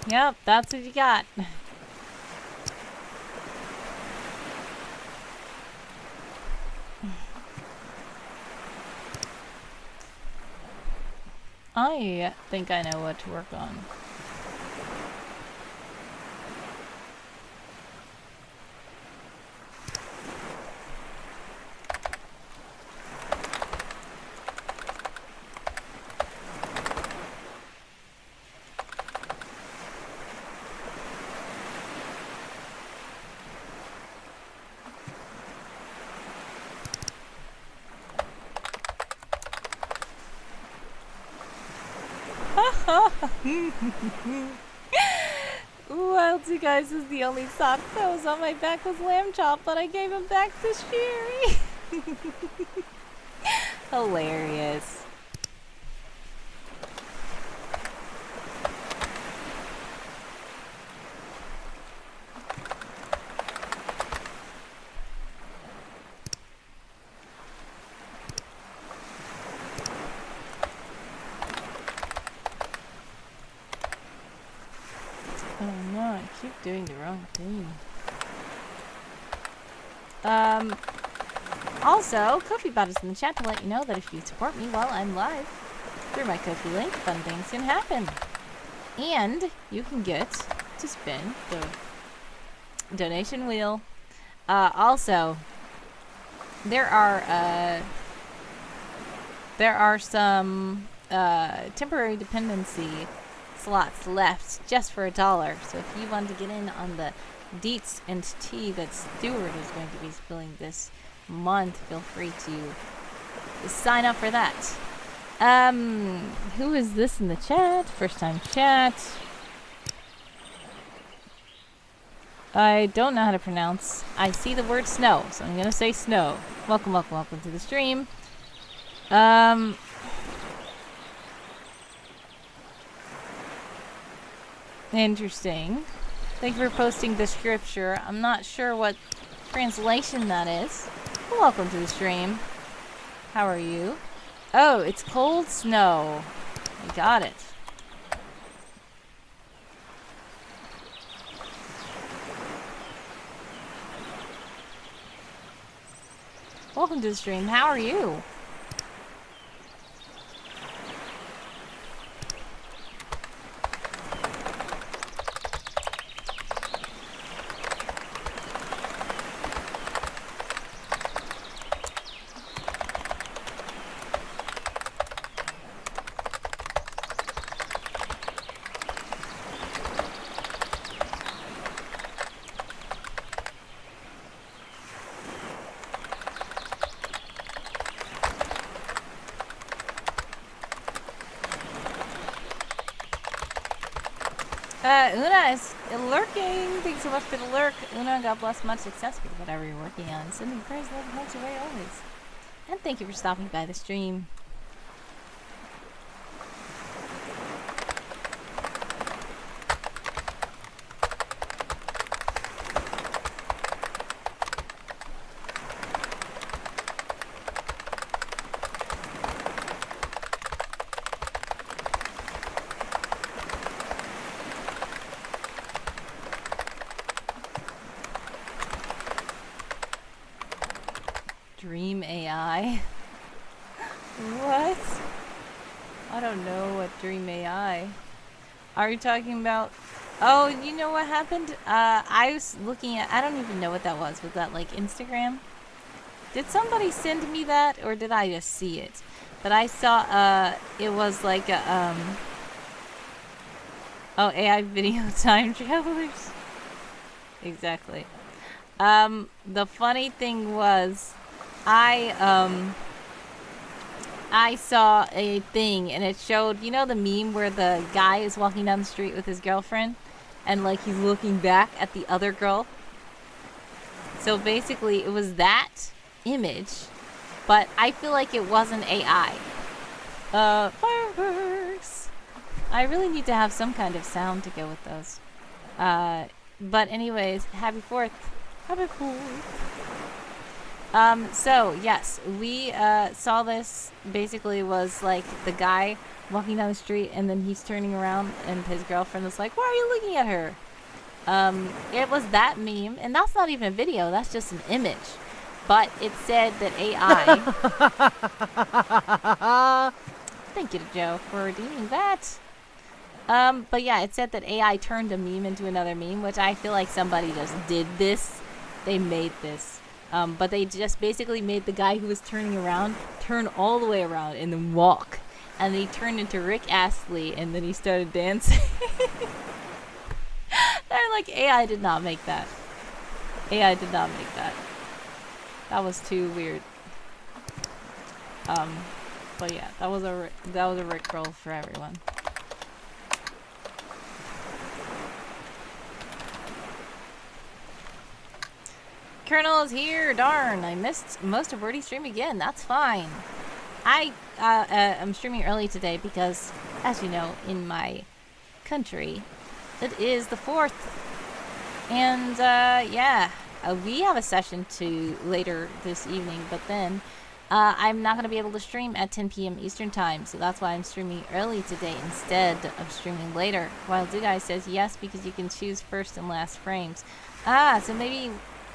Yep, that's what you got. I think I know what to work on. Wild Zoo Guys is the only sock that was on my back was Lamb Chop, but I gave him back to Sherry. Hilarious. Doing the wrong thing. Also, Ko-fi-bot is in the chat to let you know that if you support me while I'm live through my Ko-fi link, fun things can happen. And you can get to spin the donation wheel. Also, there are some temporary dependency slots left just for $1. So if you want to get in on the deets and tea that Stuart is going to be spilling this month, feel free to sign up for that. Who is this in the chat? First time chat. I don't know how to pronounce. I see the word snow, so I'm gonna say snow. Welcome, welcome, welcome to the stream. Interesting. Thank you for posting the scripture. I'm not sure what translation that is. But welcome to the stream. How are you? Oh, it's cold snow. I got it. Welcome to the stream. How are you? Una is lurking. Thanks so much for the lurk. Una, God bless, much success with whatever you're working on. Sending prayers, love, and hugs away always. And thank you for stopping by the stream. Dream AI? What? I don't know what Dream AI. Are you talking about... Oh, you know what happened? I was looking at... I don't even know what that was. Was that like Instagram? Did somebody send me that? Or did I just see it? But I saw, it was like a, Oh, AI video time travelers. Exactly. The funny thing was... I saw a thing and it showed, you know the meme where the guy is walking down the street with his girlfriend and like he's looking back at the other girl? So basically it was that image, but I feel like it wasn't AI. Fireworks! I really need to have some kind of sound to go with those. But anyways, happy 4th. Happy 4th. So, yes, we, saw this, basically was, like, the guy walking down the street, and then he's turning around, and his girlfriend is like, why are you looking at her? It was that meme, and that's not even a video, that's just an image. But it said that AI... Thank you to Joe for redeeming that. But yeah, it said that AI turned a meme into another meme, which I feel like somebody just did this. They made this. But they just basically made the guy who was turning around turn all the way around and then walk. And he turned into Rick Astley and then he started dancing. They're like, AI did not make that. AI did not make that. That was too weird. But yeah, that was a Rickroll for everyone. Colonel is here. Darn, I missed most of Birdie's stream again. That's fine. I am streaming early today because, as you know, in my country, it is the 4th. And, yeah, we have a session later this evening, but then I'm not going to be able to stream at 10 p.m. Eastern Time, so that's why I'm streaming early today instead of streaming later. While Guy says yes, because you can choose first and last frames. Ah, so maybe...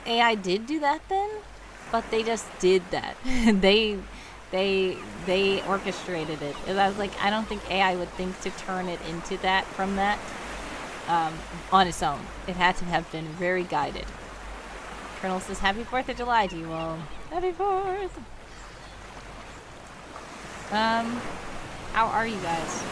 AI did do that then, but they just did that. they orchestrated it. And I was like, I don't think AI would think to turn it into that from that on its own. It had to have been very guided. Colonel says, happy 4th of July to you all. Happy 4th! How are you guys?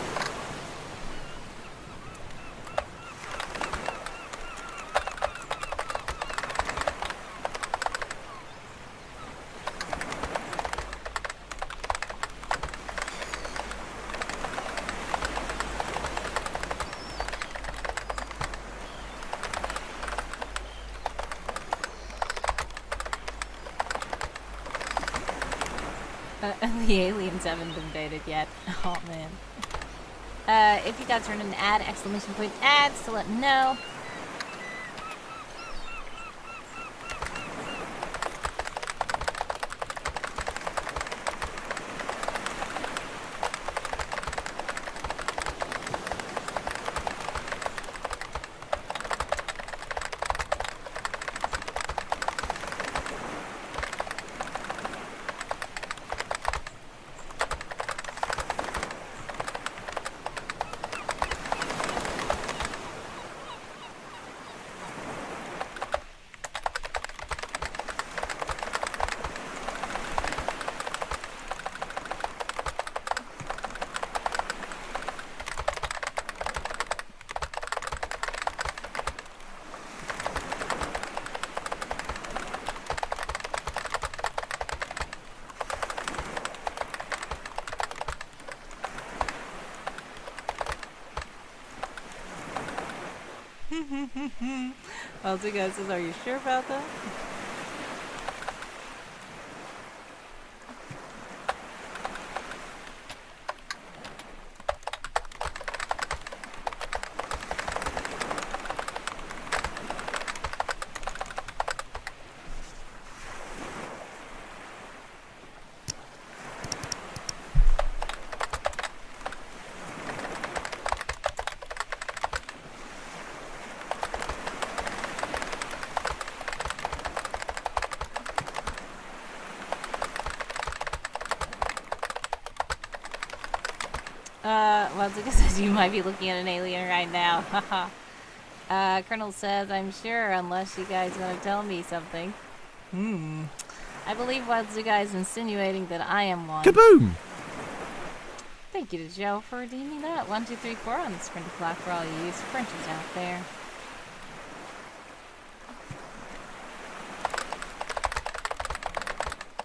The aliens haven't invaded yet. Oh man. If you got turn an ad, exclamation point ads to let me know. Well, so guys, are you sure about that? Wazuka says you might be looking at an alien right now. Haha. Colonel says, I'm sure, unless you guys want to tell me something. I believe Wazuka is insinuating that I am one. Kaboom! Thank you to Joe for redeeming that. 1, 2, 3, 4 on the sprint clock for all you sprinters out there.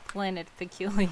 Planet Peculiar.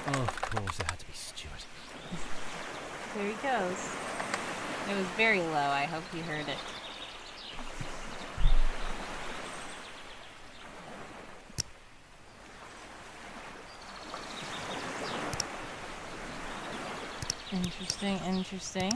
Of course, it had to be Stuart. There he goes. It was very low. I hope you heard it. Interesting, interesting.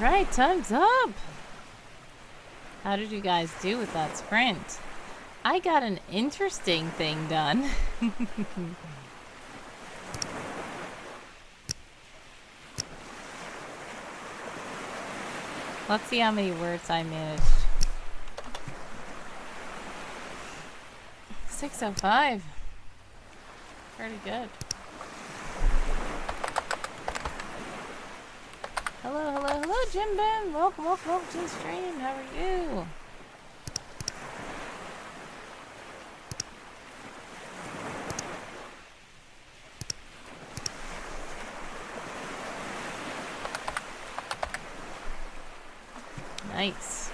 Alright, time's up. How did you guys do with that sprint? I got an interesting thing done. Let's see how many words I managed. 605. Pretty good. Hello, hello, hello, Jim Ben. Welcome to the stream. How are you? Nice.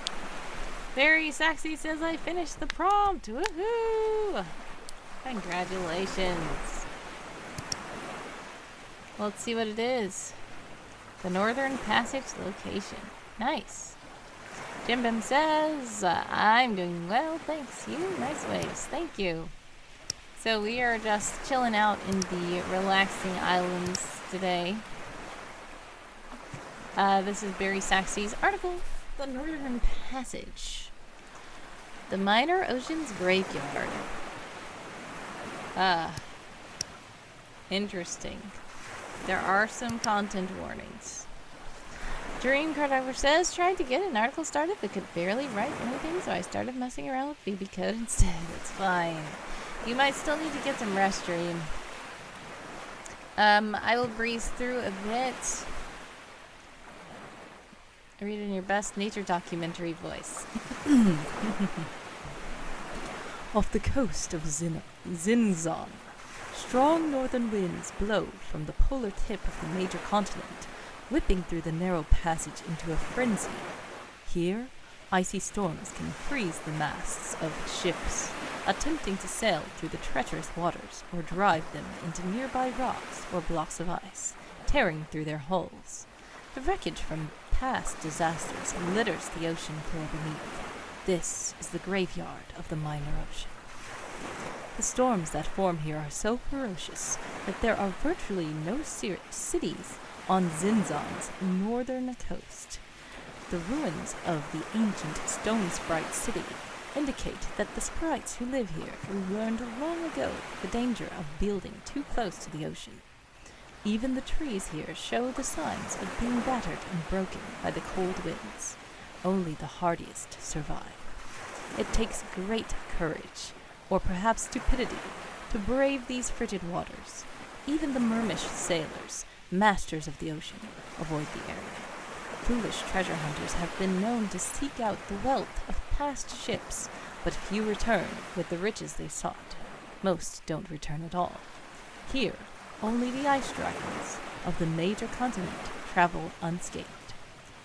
Very Saxy says I finished the prompt. Woohoo! Congratulations. Let's see what it is. The Northern Passage location. Nice. Jim Bim says, I'm doing well, thanks you. Nice ways. Thank you. So we are just chilling out in the relaxing islands today. This is Barry Saxy's article, The Northern Passage. The Minor Ocean's Graveyard. Interesting. There are some content warnings. Dream Cardiver says, tried to get an article started but could barely write anything, so I started messing around with BB code instead. It's fine. You might still need to get some rest, Dream. I will breeze through a bit. Read in your best nature documentary voice. Off the coast of Zinzan, strong northern winds blow from the polar tip of the major continent, whipping through the narrow passage into a frenzy. Here, icy storms can freeze the masts of ships, attempting to sail through the treacherous waters or drive them into nearby rocks or blocks of ice, tearing through their hulls. The wreckage from past disasters litters the ocean floor beneath. This is the graveyard of the minor ocean. The storms that form here are so ferocious that there are virtually no cities on Zinzan's northern coast. The ruins of the ancient stone sprite city indicate that the sprites who live here learned long ago the danger of building too close to the ocean. Even the trees here show the signs of being battered and broken by the cold winds. Only the hardiest survive. It takes great courage, or perhaps stupidity, to brave these frigid waters. Even the mermish sailors, masters of the ocean, avoid the area. Foolish treasure hunters have been known to seek out the wealth of past ships, but few return with the riches they sought. Most don't return at all. Here, only the ice dragons of the major continent travel unscathed.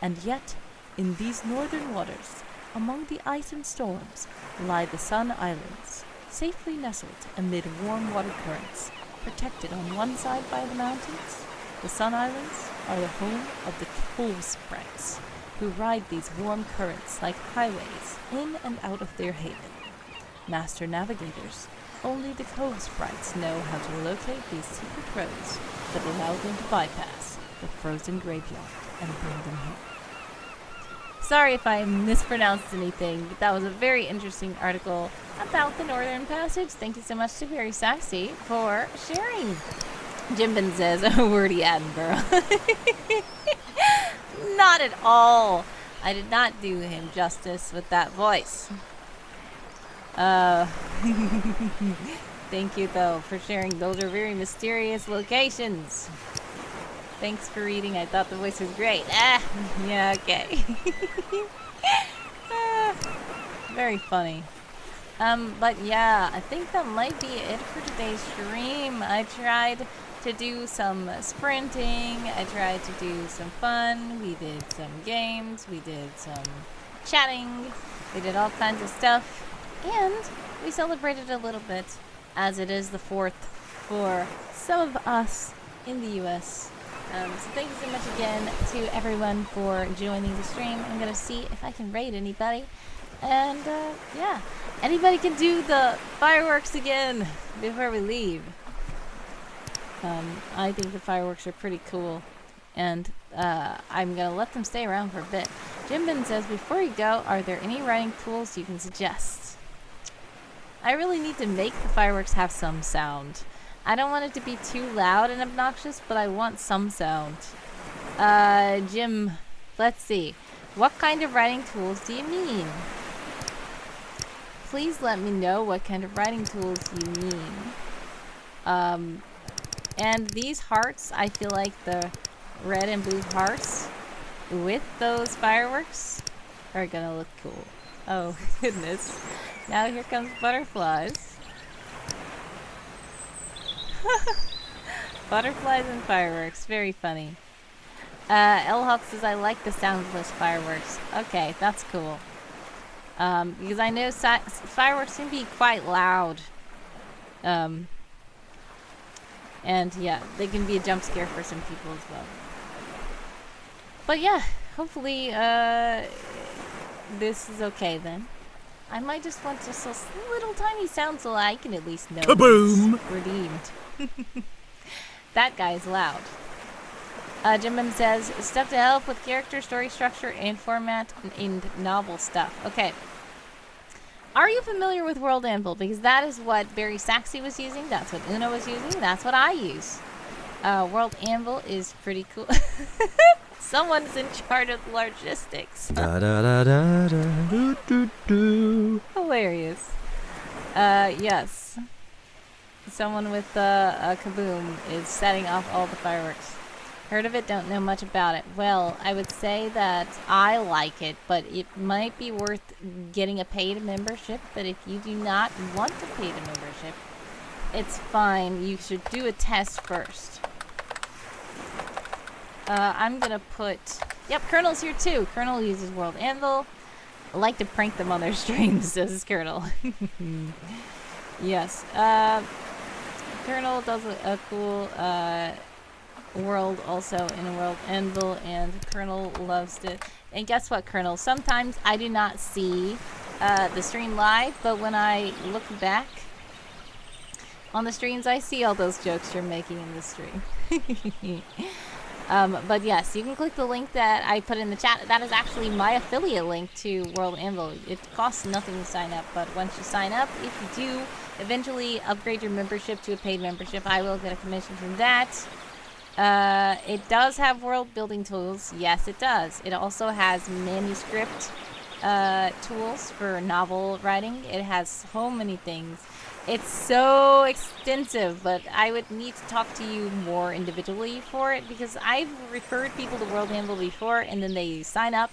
And yet, in these northern waters, among the ice and storms, lie the Sun Islands, safely nestled amid warm water currents, protected on one side by the mountains. The Sun Islands are the home of the Cove Sprites, who ride these warm currents like highways in and out of their haven. Master navigators, only the Cove Sprites know how to locate these secret roads that allow them to bypass the frozen graveyard and bring them home. Sorry if I mispronounced anything, but that was a very interesting article about the Northern Passage. Thank you so much to Very Saxy for sharing. Jimbin says, oh, wordy Edinburgh. Not at all. I did not do him justice with that voice. Thank you, though, for sharing. Those are very mysterious locations. Thanks for reading. I thought the voice was great. Yeah, okay. Very funny. But yeah, I think that might be it for today's stream. I tried to do some sprinting. I tried to do some fun. We did some games. We did some chatting. We did all kinds of stuff. And we celebrated a little bit, as it is the 4th for some of us in the U.S. So thank you so much again to everyone for joining the stream. I'm going to see if I can raid anybody. And yeah, anybody can do the fireworks again before we leave. I think the fireworks are pretty cool. And I'm going to let them stay around for a bit. Jimbin says, before you go, are there any writing tools you can suggest? I really need to make the fireworks have some sound. I don't want it to be too loud and obnoxious, but I want some sound. Jim, let's see. What kind of writing tools do you mean? Please let me know what kind of writing tools you mean. And these hearts, I feel like the red and blue hearts with those fireworks are gonna look cool. Oh, goodness. Now here comes butterflies. Butterflies and fireworks. Very funny. L-Hawk says, I like the soundless fireworks. Okay, that's cool. Because I know fireworks can be quite loud. And yeah, they can be a jump scare for some people as well. But yeah, hopefully this is okay then. I might just want just a little tiny sound so I can at least know Kaboom! it's redeemed. That guy's loud. Jimbim says, stuff to help with character, story structure, and format, and novel stuff. Okay. Are you familiar with WorldAnvil? Because that is what Barry Saxey was using. That's what Una was using. That's what I use. WorldAnvil is pretty cool. Someone's in charge of logistics. Da da da da da do do do. Hilarious. Yes. Someone with a kaboom is setting off all the fireworks. Heard of it, don't know much about it. Well, I would say that I like it, but it might be worth getting a paid membership. But if you do not want to pay the membership, it's fine. You should do a test first. I'm gonna put... Yep, Colonel's here too. Colonel uses WorldAnvil. I like to prank them on their streams, says Colonel. Yes. Colonel does a cool world also in WorldAnvil, and Colonel loves it. And guess what, Colonel? Sometimes I do not see the stream live, but when I look back on the streams, I see all those jokes you're making in the stream. But yes, you can click the link that I put in the chat. That is actually my affiliate link to WorldAnvil. It costs nothing to sign up, but once you sign up, if you do eventually upgrade your membership to a paid membership, I will get a commission from that. It does have world building tools. Yes, it does. It also has manuscript tools for novel writing. It has so many things. It's so extensive, but I would need to talk to you more individually for it, because I've referred people to WorldAnvil before, and then they sign up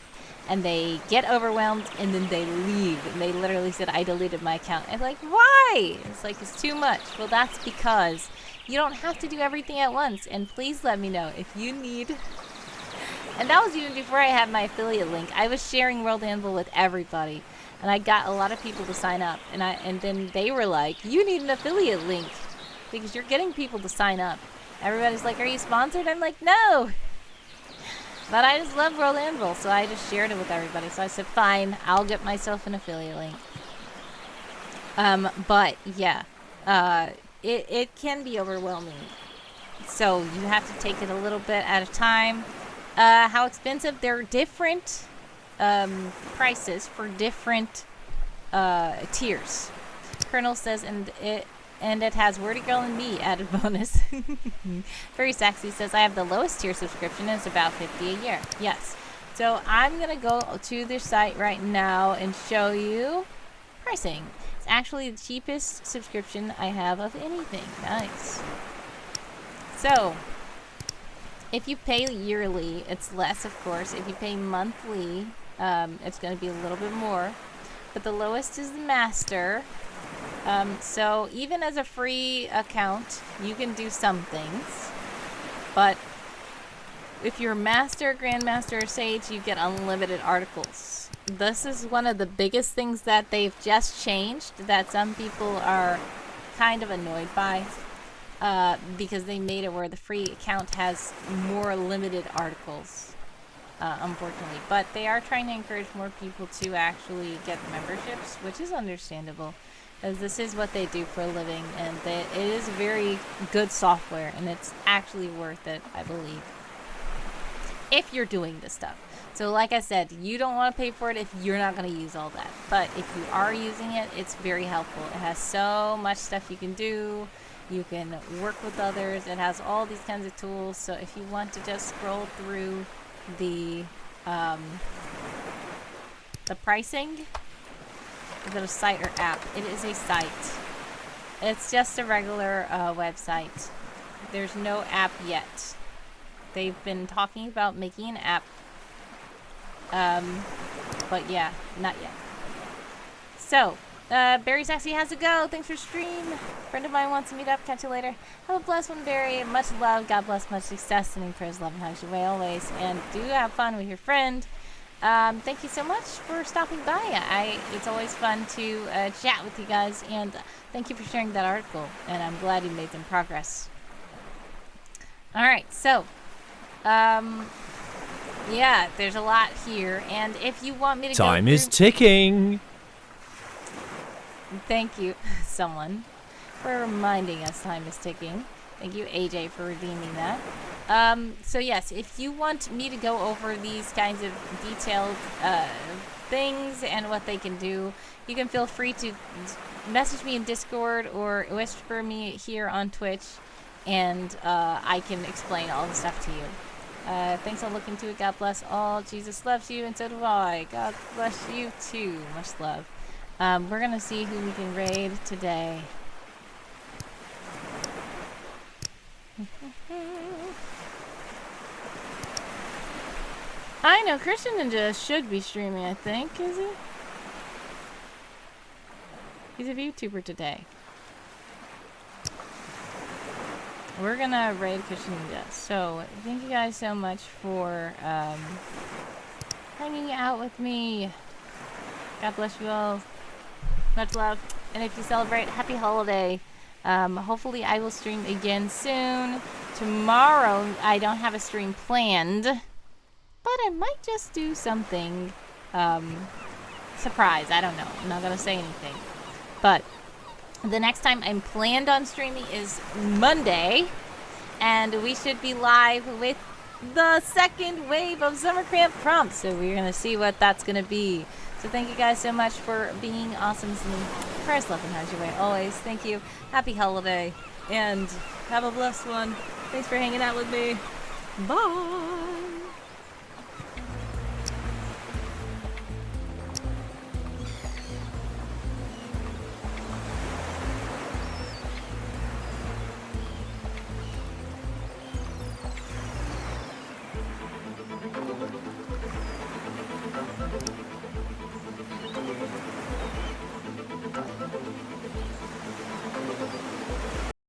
and they get overwhelmed and then they leave, and they literally said, I deleted my account. I'm like, why? It's like, it's too much. Well, that's because you don't have to do everything at once. And please let me know if you need... And that was even before I had my affiliate link. I was sharing WorldAnvil with everybody, and I got a lot of people to sign up. And then they were like, you need an affiliate link because you're getting people to sign up. Everybody's like, are you sponsored? I'm like, no. But I just love WorldAnvil, so I just shared it with everybody. So I said, fine, I'll get myself an affiliate link. But yeah, it can be overwhelming. So you have to take it a little bit at a time. How expensive? There are different prices for different tiers. Colonel says, and it has Wordy Girl and Me added bonus. Very Sexy says, I have the lowest tier subscription, and it's about $50 a year. Yes. So I'm going to go to their site right now and show you pricing. It's actually the cheapest subscription I have of anything. Nice. So, if you pay yearly, it's less, of course. If you pay monthly, it's going to be a little bit more. But the lowest is the Master. So even as a free account, you can do some things. But if you're Master, Grandmaster, or Sage, you get unlimited articles. This is one of the biggest things that they've just changed that some people are kind of annoyed by. Because they made it where the free account has more limited articles, unfortunately. But they are trying to encourage more people to actually get memberships, which is understandable, as this is what they do for a living, and it is very good software, and it's actually worth it, I believe. if you're doing this stuff. So like I said, you don't want to pay for it if you're not going to use all that. But if you are using it, it's very helpful. It has so much stuff you can do. You can work with others. It has all these kinds of tools. So if you want to just scroll through the pricing, is it a site or app? It is a site. It's just a regular website. There's no app yet. They've been talking about making an app. But yeah, not yet. So, Barry Sassy has to go. Thanks for stream. Friend of mine wants to meet up. Catch you later. Have a blessed one, Barry. Much love. God bless. Much success. Sending prayers, love, and hugs your way always. And do have fun with your friend. Thank you so much for stopping by. It's always fun to chat with you guys. And thank you for sharing that article. And I'm glad you made some progress. All right. So, yeah, there's a lot here. And if you want me to Time is ticking. Thank you, someone, for reminding us time is ticking. Thank you, AJ, for redeeming that. So yes, if you want me to go over these kinds of detailed things and what they can do, you can feel free to message me in Discord or whisper me here on Twitch, and I can explain all the stuff to you. Thanks, I'll look into it. God bless all. Jesus loves you, and so do I. God bless you too. Much love. We're gonna see who we can raid today. I know Christian Ninja should be streaming, I think, is he? He's a YouTuber today. We're gonna raid Christian Ninja. So, thank you guys so much for hanging out with me. God bless you all. Much love. And if you celebrate, happy holiday. Hopefully I will stream again soon. Tomorrow, I don't have a stream planned. But I might just do something surprise. I don't know. I'm not going to say anything. But the next time I'm planned on streaming is Monday. And we should be live with the second wave of Summer Camp prompts. So we're going to see what that's going to be. So thank you guys so much for being awesome to me. Prayers, love, and hugs your way always. Thank you. Happy holiday. And have a blessed one. Thanks for hanging out with me. Bye.